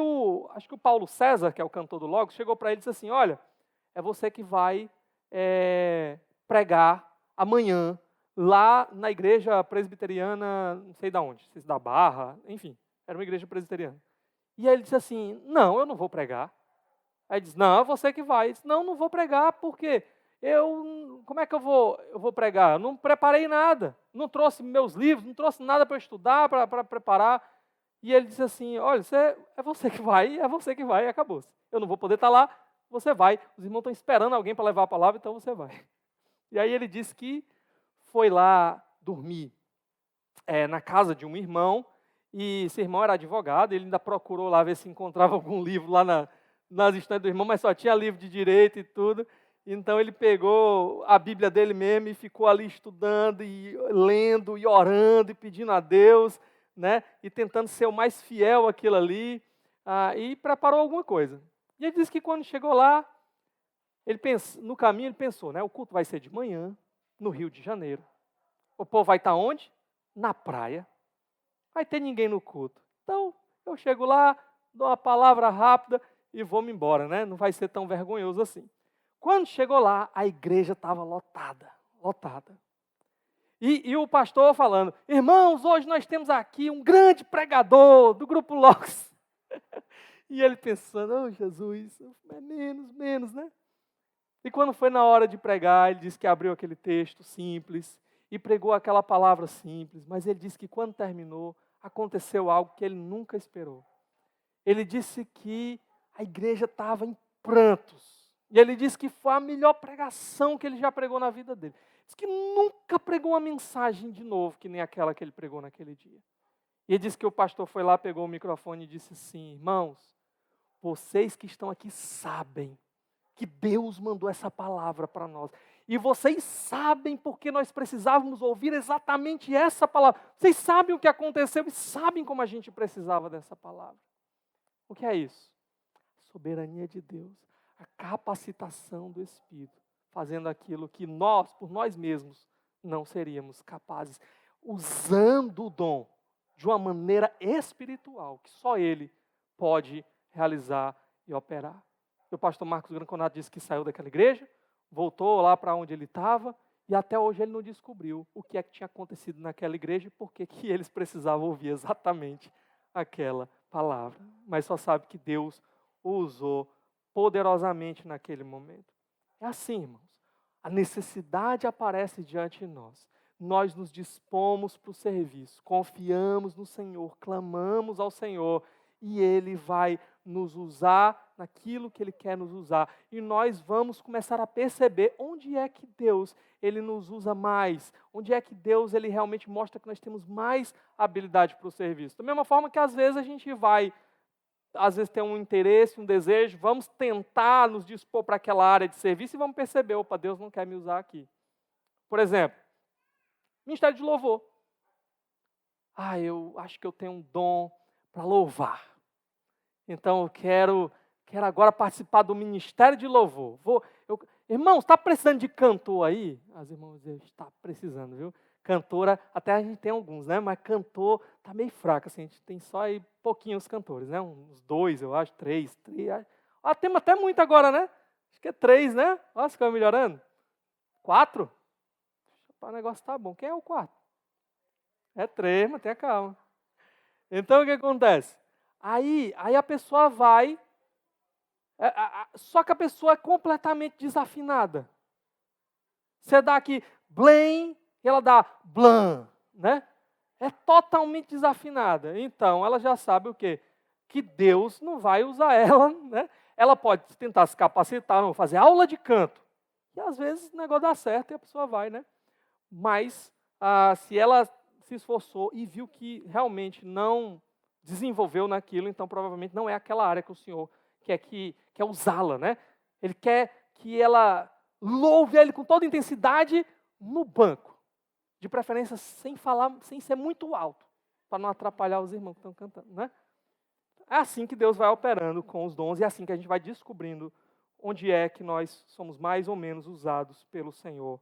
acho que o Paulo César, que é o cantor do Logos, chegou para ele e disse assim, olha, é você que vai pregar amanhã, lá na igreja presbiteriana, não sei de onde, não sei se da Barra, enfim, era uma igreja presbiteriana. E aí ele disse assim, não, eu não vou pregar. Aí ele disse, não, é você que vai. Ele disse, não, não vou pregar, porque como é que eu vou pregar? Eu não preparei nada, não trouxe meus livros, não trouxe nada para estudar, para preparar. E ele disse assim, olha, é você que vai, e acabou. Eu não vou poder estar lá, você vai. Os irmãos estão esperando alguém para levar a palavra, então você vai. E aí ele disse que foi lá dormir. na casa de um irmão, e esse irmão era advogado, ele ainda procurou lá ver se encontrava algum livro lá nas estantes do irmão, mas só tinha livro de direito e tudo. Então ele pegou a Bíblia dele mesmo e ficou ali estudando, e lendo, e orando, e pedindo a Deus, né? E tentando ser o mais fiel àquilo ali, e preparou alguma coisa. E ele disse que quando chegou lá, no caminho ele pensou, né? O culto vai ser de manhã, no Rio de Janeiro. O povo vai estar onde? Na praia. Vai ter ninguém no culto. Então, eu chego lá, dou uma palavra rápida e vou-me embora, né? Não vai ser tão vergonhoso assim. Quando chegou lá, a igreja estava lotada. E o pastor falando, irmãos, hoje nós temos aqui um grande pregador do Grupo Logos. E ele pensando, oh Jesus, é menos, né? E quando foi na hora de pregar, ele disse que abriu aquele texto simples e pregou aquela palavra simples, mas ele disse que quando terminou, aconteceu algo que ele nunca esperou. Ele disse que a igreja estava em prantos. E ele disse que foi a melhor pregação que ele já pregou na vida dele. Diz que nunca pregou uma mensagem de novo, que nem aquela que ele pregou naquele dia. E ele disse que o pastor foi lá, pegou o microfone e disse assim, irmãos, vocês que estão aqui sabem que Deus mandou essa palavra para nós. E vocês sabem porque nós precisávamos ouvir exatamente essa palavra. Vocês sabem o que aconteceu e sabem como a gente precisava dessa palavra. O que é isso? A soberania de Deus, a capacitação do Espírito, fazendo aquilo que nós, por nós mesmos, não seríamos capazes, usando o dom de uma maneira espiritual, que só Ele pode realizar e operar. O pastor Marcos Granconato disse que saiu daquela igreja, voltou lá para onde ele estava, e até hoje ele não descobriu o que é que tinha acontecido naquela igreja e por que eles precisavam ouvir exatamente aquela palavra. Mas só sabe que Deus o usou poderosamente naquele momento. É assim, irmãos. A necessidade aparece diante de nós. Nós nos dispomos para o serviço, confiamos no Senhor, clamamos ao Senhor, e Ele vai nos usar naquilo que Ele quer nos usar. E nós vamos começar a perceber onde é que Deus, Ele nos usa mais. Onde é que Deus, Ele realmente mostra que nós temos mais habilidade para o serviço. Da mesma forma que às vezes a gente vai, às vezes tem um interesse, um desejo, vamos tentar nos dispor para aquela área de serviço e vamos perceber, opa, Deus não quer me usar aqui. Por exemplo, ministério de louvor. Eu acho que eu tenho um dom para louvar. Então eu quero agora participar do ministério de louvor. Irmãos, está precisando de cantor aí? As irmãs dizem, está precisando, viu? Cantora, até a gente tem alguns, né? Mas cantor está meio fraco, assim, a gente tem só aí pouquinhos cantores, né? Uns 2, eu acho, 3. Temos até muito agora, né? Acho que é 3, né? Olha, se ficou melhorando. 4? O negócio está bom. Quem é o 4? É 3, mas tenha calma. Então o que acontece? Aí a pessoa vai, só que a pessoa é completamente desafinada. Você dá aqui blém, e ela dá blam, né? É totalmente desafinada. Então, ela já sabe o quê? Que Deus não vai usar ela, né? Ela pode tentar se capacitar, não fazer aula de canto. E às vezes o negócio dá certo e a pessoa vai, né? Mas se ela se esforçou e viu que realmente não desenvolveu naquilo, então provavelmente não é aquela área que o Senhor quer usá-la, né? Ele quer que ela louve Ele com toda intensidade no banco, de preferência sem falar, sem ser muito alto, para não atrapalhar os irmãos que estão cantando, né? É assim que Deus vai operando com os dons e é assim que a gente vai descobrindo onde é que nós somos mais ou menos usados pelo Senhor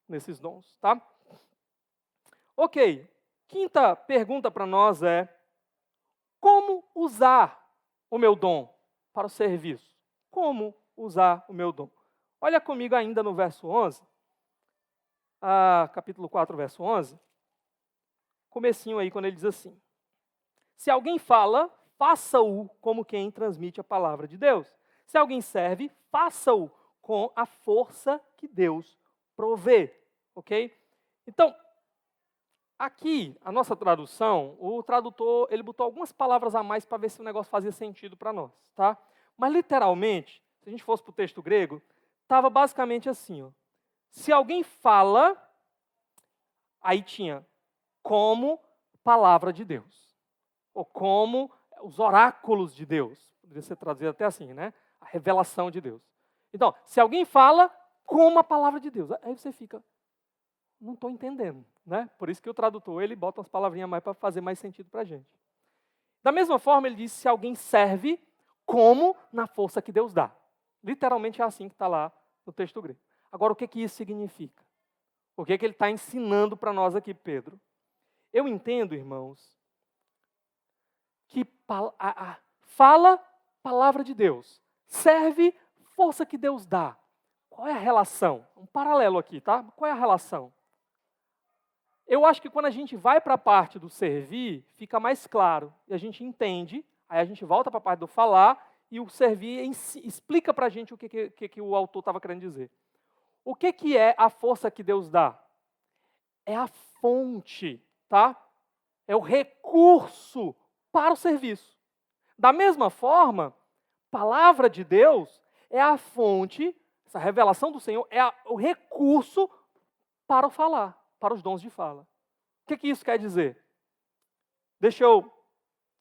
nesses dons, tá? Ok, quinta pergunta para nós é: como usar o meu dom para o serviço? Como usar o meu dom? Olha comigo ainda no verso 11, capítulo 4, verso 11, comecinho aí, quando ele diz assim: se alguém fala, faça-o como quem transmite a palavra de Deus. Se alguém serve, faça-o com a força que Deus provê. Ok? Então, aqui, a nossa tradução, o tradutor, ele botou algumas palavras a mais para ver se o negócio fazia sentido para nós, tá? Mas, literalmente, se a gente fosse para o texto grego, estava basicamente assim, ó. Se alguém fala, aí tinha como palavra de Deus. Ou como os oráculos de Deus. Poderia ser traduzido até assim, né? A revelação de Deus. Então, se alguém fala como a palavra de Deus, aí você fica, não estou entendendo, né? Por isso que o tradutor, ele bota umas palavrinhas a mais para fazer mais sentido para a gente. Da mesma forma, ele diz, se alguém serve como na força que Deus dá. Literalmente é assim que está lá no texto grego. Agora, o que isso significa? O que ele está ensinando para nós aqui, Pedro? Eu entendo, irmãos, que fala palavra de Deus, serve força que Deus dá. Qual é a relação? Um paralelo aqui, tá? Qual é a relação? Eu acho que quando a gente vai para a parte do servir, fica mais claro. E a gente entende, aí a gente volta para a parte do falar, e o servir explica para a gente o que o autor estava querendo dizer. O que é a força que Deus dá? É a fonte, tá? É o recurso para o serviço. Da mesma forma, palavra de Deus é a fonte, essa revelação do Senhor é o recurso para o falar, para os dons de fala. O que isso quer dizer? Deixa eu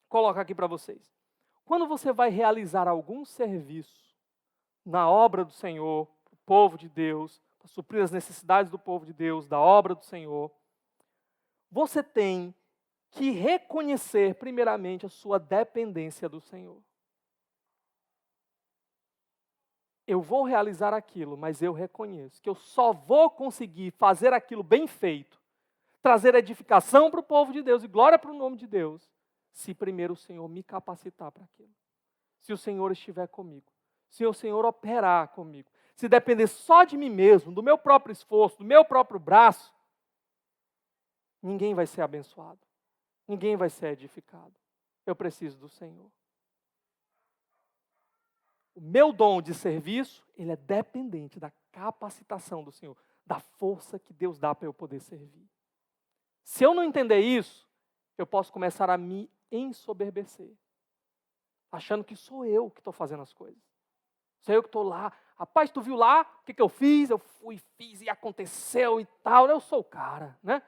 colocar aqui para vocês. Quando você vai realizar algum serviço na obra do Senhor, o povo de Deus, para suprir as necessidades do povo de Deus, da obra do Senhor, você tem que reconhecer primeiramente a sua dependência do Senhor. Eu vou realizar aquilo, mas eu reconheço que eu só vou conseguir fazer aquilo bem feito, trazer edificação para o povo de Deus e glória para o nome de Deus, se primeiro o Senhor me capacitar para aquilo. Se o Senhor estiver comigo, se o Senhor operar comigo. Se depender só de mim mesmo, do meu próprio esforço, do meu próprio braço, ninguém vai ser abençoado. Ninguém vai ser edificado. Eu preciso do Senhor. O meu dom de serviço, ele é dependente da capacitação do Senhor, da força que Deus dá para eu poder servir. Se eu não entender isso, eu posso começar a me ensoberbecer, achando que sou eu que estou fazendo as coisas. Sou eu que estou lá. Rapaz, tu viu lá o que eu fiz? Eu fui, fiz e aconteceu e tal. Eu sou o cara, né?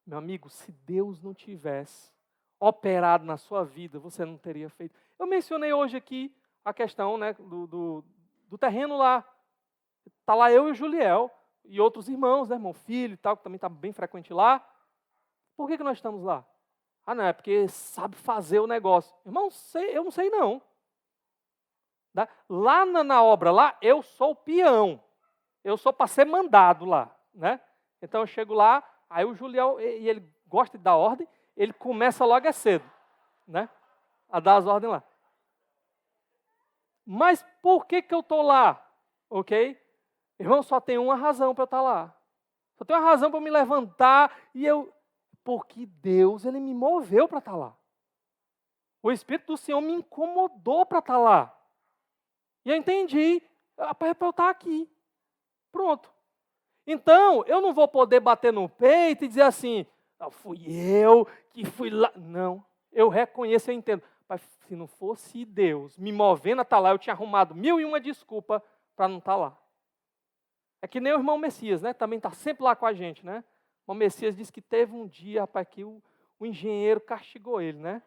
Meu amigo, se Deus não tivesse operado na sua vida, você não teria feito. Eu mencionei hoje aqui a questão, né, do terreno lá. Está lá eu e o Juliel e outros irmãos, né, irmão filho e tal, que também está bem frequente lá. Por que nós estamos lá? Ah, não, é porque sabe fazer o negócio. Irmão, eu não sei não. Lá na obra, lá, eu sou o peão. Eu sou para ser mandado lá, né? Então eu chego lá, aí o Julião, e ele gosta de dar ordem, ele começa logo cedo, né? A dar as ordens lá. Mas por que eu estou lá? Ok? Irmão, só tem uma razão para eu estar lá. Só tem uma razão para eu me levantar e eu... Porque Deus, Ele me moveu para estar lá. O Espírito do Senhor me incomodou para estar lá. E eu entendi, para eu estar aqui. Pronto. Então, eu não vou poder bater no peito e dizer assim, fui eu que fui lá. Não, eu reconheço, eu entendo. Mas se não fosse Deus me movendo a estar lá, eu tinha arrumado 1001 desculpa para não estar lá. É que nem o irmão Messias, né? Também está sempre lá com a gente, né? O irmão Messias disse que teve um dia, rapaz, que o engenheiro castigou ele, né?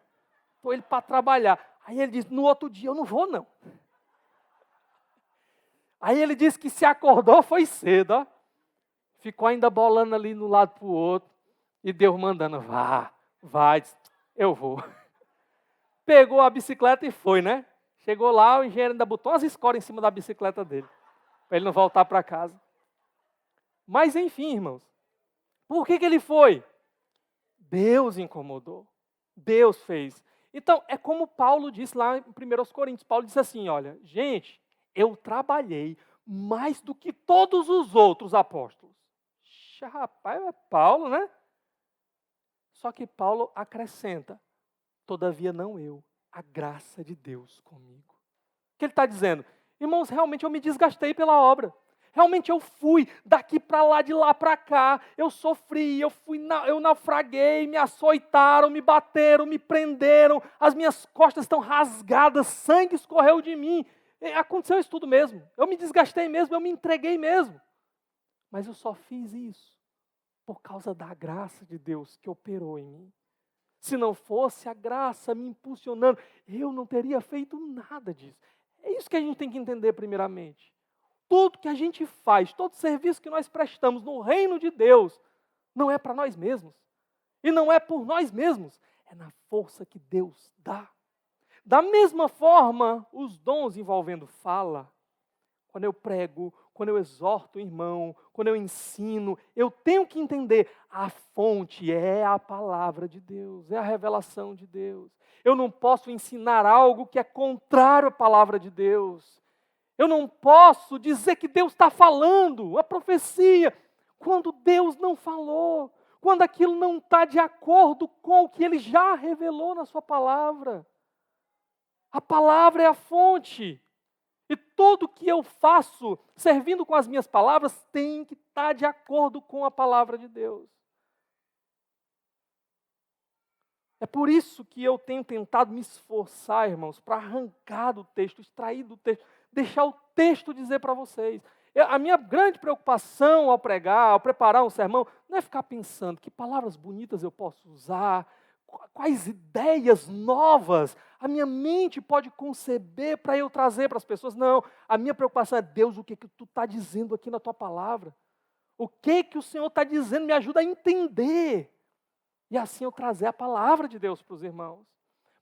Pôs ele para trabalhar. Aí ele disse, no outro dia eu não vou não. Aí ele disse que se acordou foi cedo, ó. Ficou ainda bolando ali no lado para o outro. E Deus mandando, vai, disse, eu vou. Pegou a bicicleta e foi, né? Chegou lá, o engenheiro ainda botou umas escoras em cima da bicicleta dele. Para ele não voltar para casa. Mas enfim, irmãos. Por que ele foi? Deus incomodou. Deus fez. Então, é como Paulo disse lá em 1 Coríntios. Paulo disse assim, olha, gente, eu trabalhei mais do que todos os outros apóstolos. Rapaz, é Paulo, né? Só que Paulo acrescenta, todavia não eu, a graça de Deus comigo. O que ele está dizendo? Irmãos, realmente eu me desgastei pela obra. Realmente eu fui daqui para lá, de lá para cá. Eu sofri, eu naufraguei, me açoitaram, me bateram, me prenderam. As minhas costas estão rasgadas, sangue escorreu de mim. Aconteceu isso tudo mesmo. Eu me desgastei mesmo, eu me entreguei mesmo. Mas eu só fiz isso por causa da graça de Deus que operou em mim. Se não fosse a graça me impulsionando, eu não teria feito nada disso. É isso que a gente tem que entender primeiramente. Tudo que a gente faz, todo serviço que nós prestamos no reino de Deus, não é para nós mesmos. E não é por nós mesmos, é na força que Deus dá. Da mesma forma, os dons envolvendo fala, quando eu prego, quando eu exorto o irmão, quando eu ensino, eu tenho que entender, a fonte é a palavra de Deus, é a revelação de Deus. Eu não posso ensinar algo que é contrário à palavra de Deus. Eu não posso dizer que Deus está falando, a profecia, quando Deus não falou, quando aquilo não está de acordo com o que Ele já revelou na sua palavra. A palavra é a fonte. E tudo que eu faço, servindo com as minhas palavras, tem que estar de acordo com a palavra de Deus. É por isso que eu tenho tentado me esforçar, irmãos, para arrancar do texto, extrair do texto, deixar o texto dizer para vocês. A minha grande preocupação ao pregar, ao preparar um sermão, não é ficar pensando que palavras bonitas eu posso usar, quais ideias novas a minha mente pode conceber para eu trazer para as pessoas. Não, a minha preocupação é, Deus, o que tu está dizendo aqui na tua palavra? O que o Senhor está dizendo? Me ajuda a entender. E assim eu trazer a palavra de Deus para os irmãos.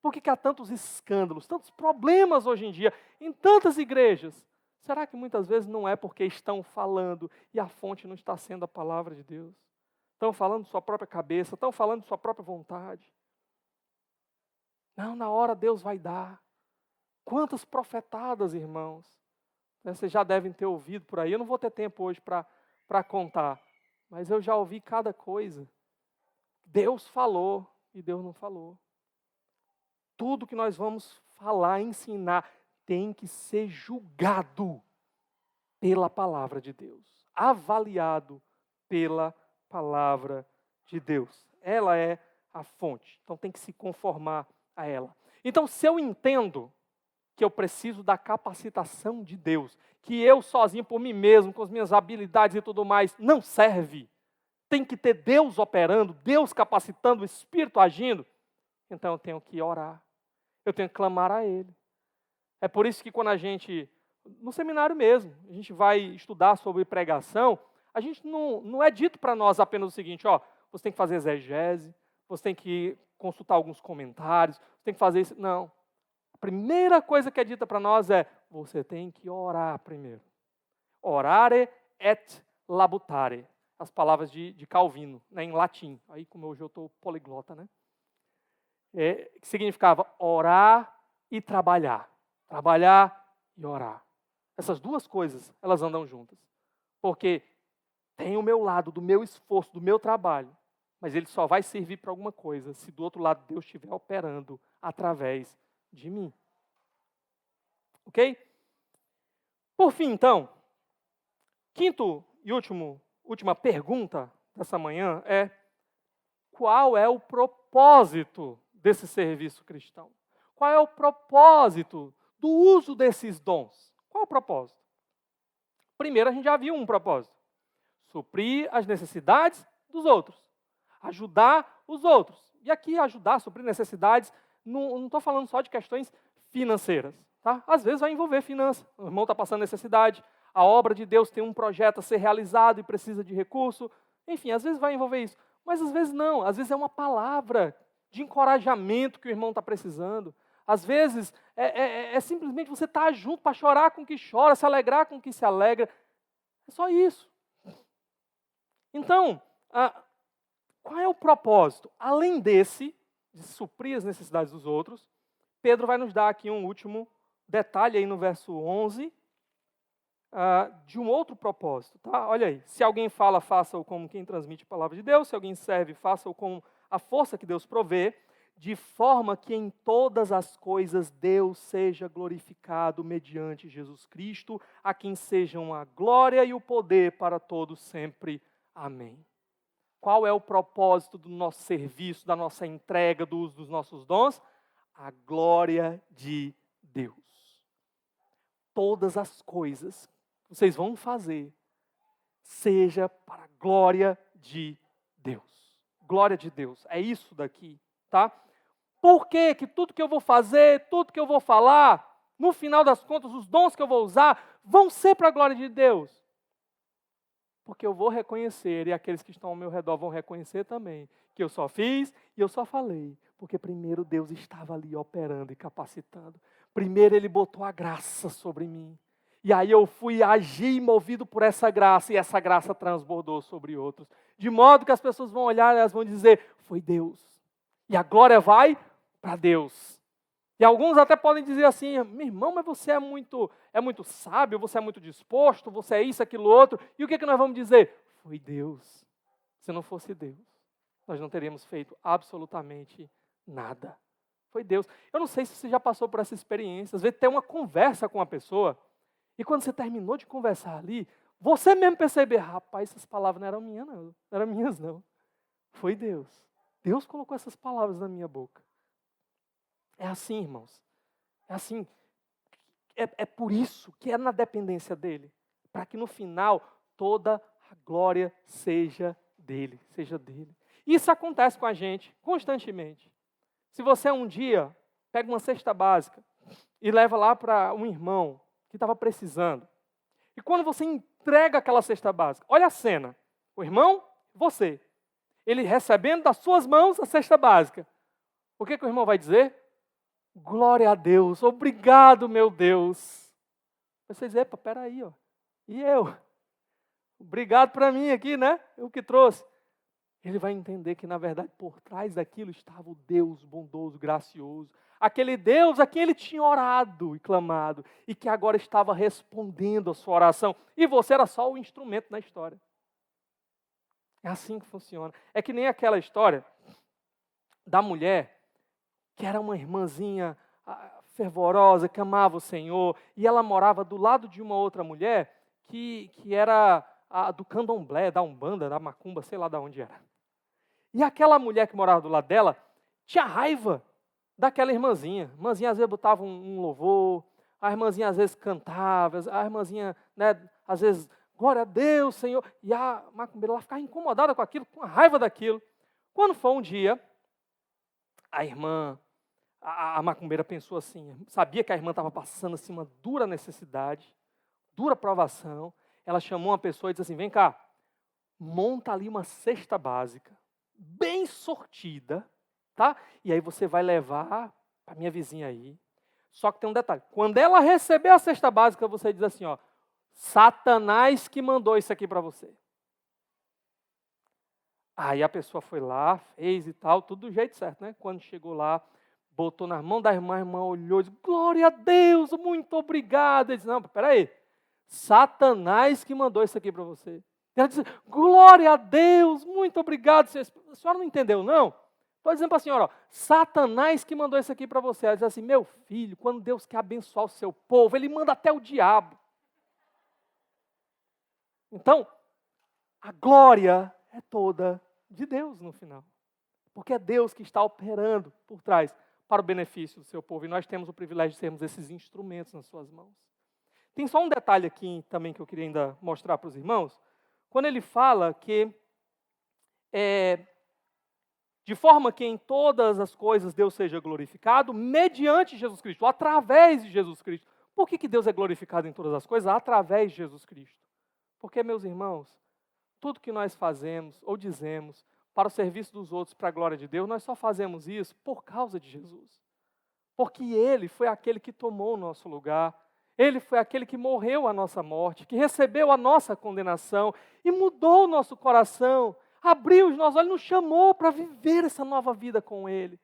Por que há tantos escândalos, tantos problemas hoje em dia, em tantas igrejas? Será que muitas vezes não é porque estão falando e a fonte não está sendo a palavra de Deus? Estão falando de sua própria cabeça, estão falando de sua própria vontade. Não, na hora Deus vai dar. Quantas profetadas, irmãos, vocês já devem ter ouvido por aí. Eu não vou ter tempo hoje para contar, mas eu já ouvi cada coisa. Deus falou e Deus não falou. Tudo que nós vamos falar, ensinar, tem que ser julgado pela palavra de Deus, avaliado pela palavra de Deus. Ela é a fonte, então tem que se conformar a ela. Então, se eu entendo que eu preciso da capacitação de Deus, que eu sozinho por mim mesmo, com as minhas habilidades e tudo mais, não serve, tem que ter Deus operando, Deus capacitando, o Espírito agindo, então eu tenho que orar, eu tenho que clamar a Ele. É por isso que quando a gente, no seminário mesmo, a gente vai estudar sobre pregação, a gente não é dito para nós apenas o seguinte, ó, você tem que fazer exegese, você tem que consultar alguns comentários, você tem que fazer isso. Não. A primeira coisa que é dita para nós é, você tem que orar primeiro. Orare et labutare. As palavras de Calvino, né, em latim. Aí, como hoje eu estou poliglota, né? Que significava orar e trabalhar. Trabalhar e orar. Essas duas coisas, elas andam juntas. Porque tem o meu lado, do meu esforço, do meu trabalho, mas ele só vai servir para alguma coisa se do outro lado Deus estiver operando através de mim. Ok? Por fim, então, quinto e última pergunta dessa manhã é: qual é o propósito desse serviço cristão? Qual é o propósito do uso desses dons? Qual é o propósito? Primeiro, a gente já viu um propósito: suprir as necessidades dos outros, ajudar os outros. E aqui, ajudar, suprir necessidades, não estou falando só de questões financeiras. Tá? Às vezes vai envolver finanças, o irmão está passando necessidade, a obra de Deus tem um projeto a ser realizado e precisa de recurso, enfim, às vezes vai envolver isso, mas às vezes não, às vezes é uma palavra de encorajamento que o irmão está precisando, às vezes é simplesmente você estar junto para chorar com o que chora, se alegrar com o que se alegra, é só isso. Então, qual é o propósito? Além desse, de suprir as necessidades dos outros, Pedro vai nos dar aqui um último detalhe aí no verso 11, de um outro propósito. Tá? Olha aí, se alguém fala, faça-o como quem transmite a palavra de Deus, se alguém serve, faça-o com a força que Deus provê, de forma que em todas as coisas Deus seja glorificado mediante Jesus Cristo, a quem sejam a glória e o poder para todos sempre. Amém. Qual é o propósito do nosso serviço, da nossa entrega, do uso dos nossos dons? A glória de Deus. Todas as coisas que vocês vão fazer, seja para a glória de Deus. Glória de Deus, é isso daqui tá? Por que que tudo que eu vou fazer, tudo que eu vou falar, no final das contas, os dons que eu vou usar, vão ser para a glória de Deus? Porque eu vou reconhecer, e aqueles que estão ao meu redor vão reconhecer também, que eu só fiz e eu só falei, porque primeiro Deus estava ali operando e capacitando. Primeiro Ele botou a graça sobre mim. E aí eu fui agir movido por essa graça, e essa graça transbordou sobre outros. De modo que as pessoas vão olhar e elas vão dizer, foi Deus. E a glória vai para Deus. E alguns até podem dizer assim, meu irmão, mas você é muito sábio, você é muito disposto, você é isso, aquilo, outro. E o que nós vamos dizer? Foi Deus. Se não fosse Deus, nós não teríamos feito absolutamente nada. Foi Deus. Eu não sei se você já passou por essa experiência. Às vezes tem uma conversa com uma pessoa, e quando você terminou de conversar ali, você mesmo perceber, rapaz, essas palavras não eram minhas não. Não eram minhas não. Foi Deus. Deus colocou essas palavras na minha boca. É assim, irmãos. É assim. É por isso que é na dependência dEle. Para que no final toda a glória seja dEle. Seja dEle. Isso acontece com a gente constantemente. Se você um dia pega uma cesta básica e leva lá para um irmão que estava precisando. E quando você entrega aquela cesta básica, olha a cena. O irmão, você. Ele recebendo das suas mãos a cesta básica. O que o irmão vai dizer? Glória a Deus, obrigado, meu Deus. Você diz, epa, peraí, ó. E eu? Obrigado para mim aqui, né? Eu que trouxe. Ele vai entender que, na verdade, por trás daquilo estava o Deus bondoso, gracioso. Aquele Deus a quem ele tinha orado e clamado. E que agora estava respondendo a sua oração. E você era só o instrumento na história. É assim que funciona. É que nem aquela história da mulher que era uma irmãzinha fervorosa, que amava o Senhor, e ela morava do lado de uma outra mulher que era do candomblé, da umbanda, da macumba, sei lá de onde era. E aquela mulher que morava do lado dela tinha raiva daquela irmãzinha. A irmãzinha às vezes botava um louvor, a irmãzinha às vezes cantava, a irmãzinha, né, às vezes, glória a Deus, Senhor. E a macumbeira ela ficava incomodada com aquilo, com a raiva daquilo. Quando foi um dia, a irmã, a macumbeira pensou assim, sabia que a irmã estava passando assim, uma dura necessidade, dura provação. Ela chamou uma pessoa e disse assim, vem cá, monta ali uma cesta básica, bem sortida, tá? E aí você vai levar para minha vizinha aí. Só que tem um detalhe, quando ela receber a cesta básica, você diz assim, ó, Satanás que mandou isso aqui para você. Aí a pessoa foi lá, fez e tal, tudo do jeito certo, né? Quando chegou lá, botou nas mãos da irmã, a irmã olhou e disse, glória a Deus, muito obrigado. Ele disse, não, peraí, Satanás que mandou isso aqui para você. Ela disse, glória a Deus, muito obrigado. A senhora não entendeu, não? Estou dizendo para a senhora, ó, Satanás que mandou isso aqui para você. Ela diz assim, meu filho, quando Deus quer abençoar o seu povo, Ele manda até o diabo. Então, a glória é toda de Deus no final. Porque é Deus que está operando por trás para o benefício do seu povo. E nós temos o privilégio de sermos esses instrumentos nas suas mãos. Tem só um detalhe aqui também que eu queria ainda mostrar para os irmãos. Quando ele fala que de forma que em todas as coisas Deus seja glorificado mediante Jesus Cristo, através de Jesus Cristo. Por que Deus é glorificado em todas as coisas? Através de Jesus Cristo. Porque, meus irmãos, tudo que nós fazemos ou dizemos para o serviço dos outros, para a glória de Deus, nós só fazemos isso por causa de Jesus. Porque Ele foi aquele que tomou o nosso lugar, Ele foi aquele que morreu a nossa morte, que recebeu a nossa condenação e mudou o nosso coração, abriu os nossos olhos, nos chamou para viver essa nova vida com Ele.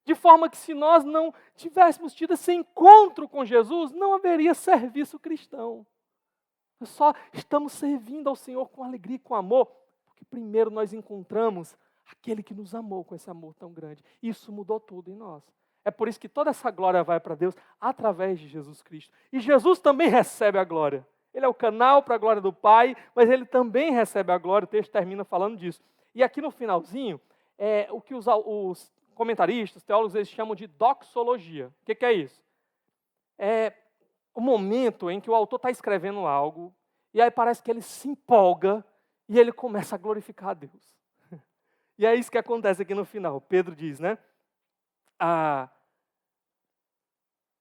De forma que se nós não tivéssemos tido esse encontro com Jesus, não haveria serviço cristão. Nós só estamos servindo ao Senhor com alegria e com amor, porque primeiro nós encontramos aquele que nos amou com esse amor tão grande. Isso mudou tudo em nós. É por isso que toda essa glória vai para Deus através de Jesus Cristo. E Jesus também recebe a glória. Ele é o canal para a glória do Pai, mas Ele também recebe a glória. O texto termina falando disso. E aqui no finalzinho, o que os comentaristas, teólogos, eles chamam de doxologia. O que é isso? É o momento em que o autor está escrevendo algo, e aí parece que ele se empolga, e ele começa a glorificar a Deus. E é isso que acontece aqui no final. Pedro diz, né?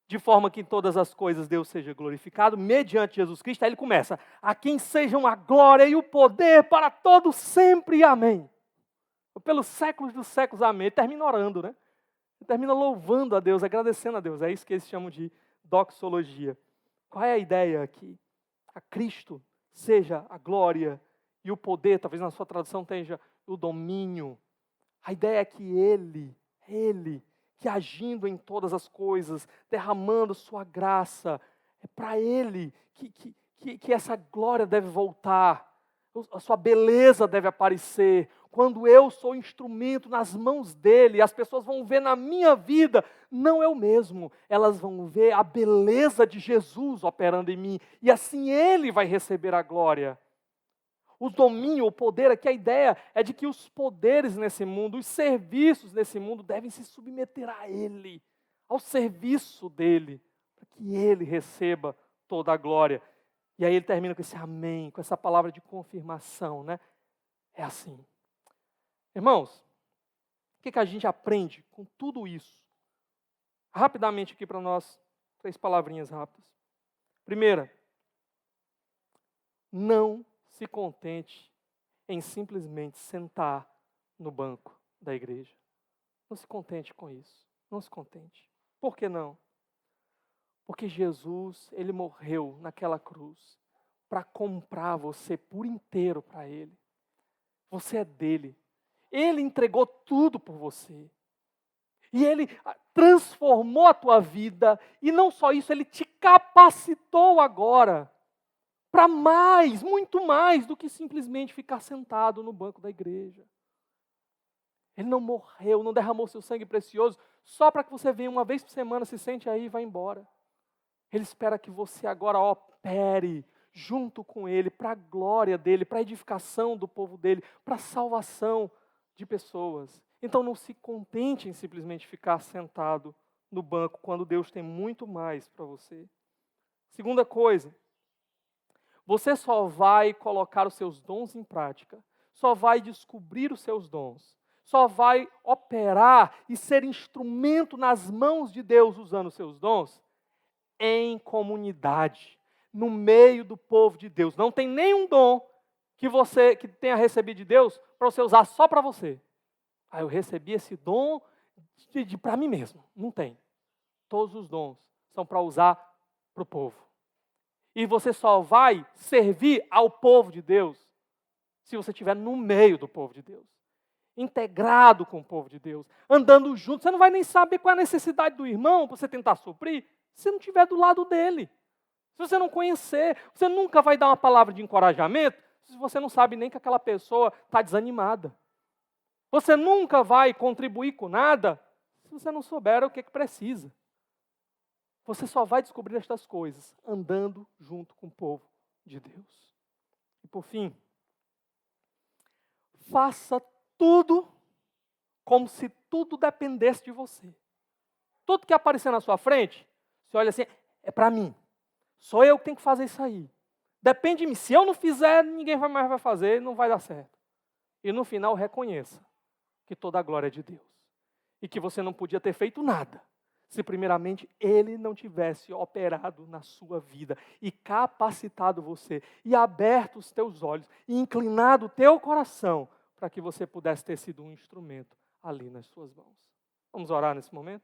de forma que em todas as coisas Deus seja glorificado, mediante Jesus Cristo. Aí ele começa: a quem sejam a glória e o poder para todos sempre, amém. Pelos séculos dos séculos, amém. Ele termina orando, né? Ele termina louvando a Deus, agradecendo a Deus. É isso que eles chamam de doxologia. Qual é a ideia aqui? A Cristo seja a glória e o poder, talvez na sua tradução tenha o domínio. A ideia é que Ele, que agindo em todas as coisas, derramando sua graça, é para Ele que essa glória deve voltar, a sua beleza deve aparecer. Quando eu sou instrumento nas mãos dEle, as pessoas vão ver na minha vida, não eu mesmo, elas vão ver a beleza de Jesus operando em mim, e assim Ele vai receber a glória. O domínio, o poder, aqui a ideia é de que os poderes nesse mundo, os serviços nesse mundo devem se submeter a Ele, ao serviço dEle, para que Ele receba toda a glória. E aí ele termina com esse amém, com essa palavra de confirmação, né? É assim. Irmãos, o que a gente aprende com tudo isso? Rapidamente aqui para nós, 3 palavrinhas rápidas. Primeira, não se contente em simplesmente sentar no banco da igreja. Não se contente com isso. Não se contente. Por que não? Porque Jesus, Ele morreu naquela cruz para comprar você por inteiro para Ele. Você é dele. Ele entregou tudo por você. E Ele transformou a tua vida. E não só isso, Ele te capacitou agora para mais, muito mais do que simplesmente ficar sentado no banco da igreja. Ele não morreu, não derramou seu sangue precioso só para que você venha uma vez por semana, se sente aí e vá embora. Ele espera que você agora opere junto com Ele, para a glória dEle, para a edificação do povo dEle, para a salvação de pessoas. Então não se contente em simplesmente ficar sentado no banco, quando Deus tem muito mais para você. Segunda coisa, você só vai colocar os seus dons em prática, só vai descobrir os seus dons, só vai operar e ser instrumento nas mãos de Deus usando os seus dons, em comunidade, no meio do povo de Deus. Não tem nenhum dom que você que tenha recebido de Deus para você usar só para você. Eu recebi esse dom para mim mesmo. Não tem. Todos os dons são para usar para o povo. E você só vai servir ao povo de Deus se você estiver no meio do povo de Deus, integrado com o povo de Deus, andando junto. Você não vai nem saber qual é a necessidade do irmão para você tentar suprir, se você não estiver do lado dele. Se você não conhecer, você nunca vai dar uma palavra de encorajamento se você não sabe nem que aquela pessoa está desanimada. Você nunca vai contribuir com nada se você não souber o que precisa. Você só vai descobrir estas coisas andando junto com o povo de Deus. E por fim, faça tudo como se tudo dependesse de você. Tudo que aparecer na sua frente, você olha assim, é para mim. Sou eu que tenho que fazer isso aí. Depende de mim. Se eu não fizer, ninguém mais vai fazer, não vai dar certo. E no final, reconheça que toda a glória é de Deus. E que você não podia ter feito nada se primeiramente Ele não tivesse operado na sua vida e capacitado você e aberto os teus olhos e inclinado o teu coração para que você pudesse ter sido um instrumento ali nas suas mãos. Vamos orar nesse momento?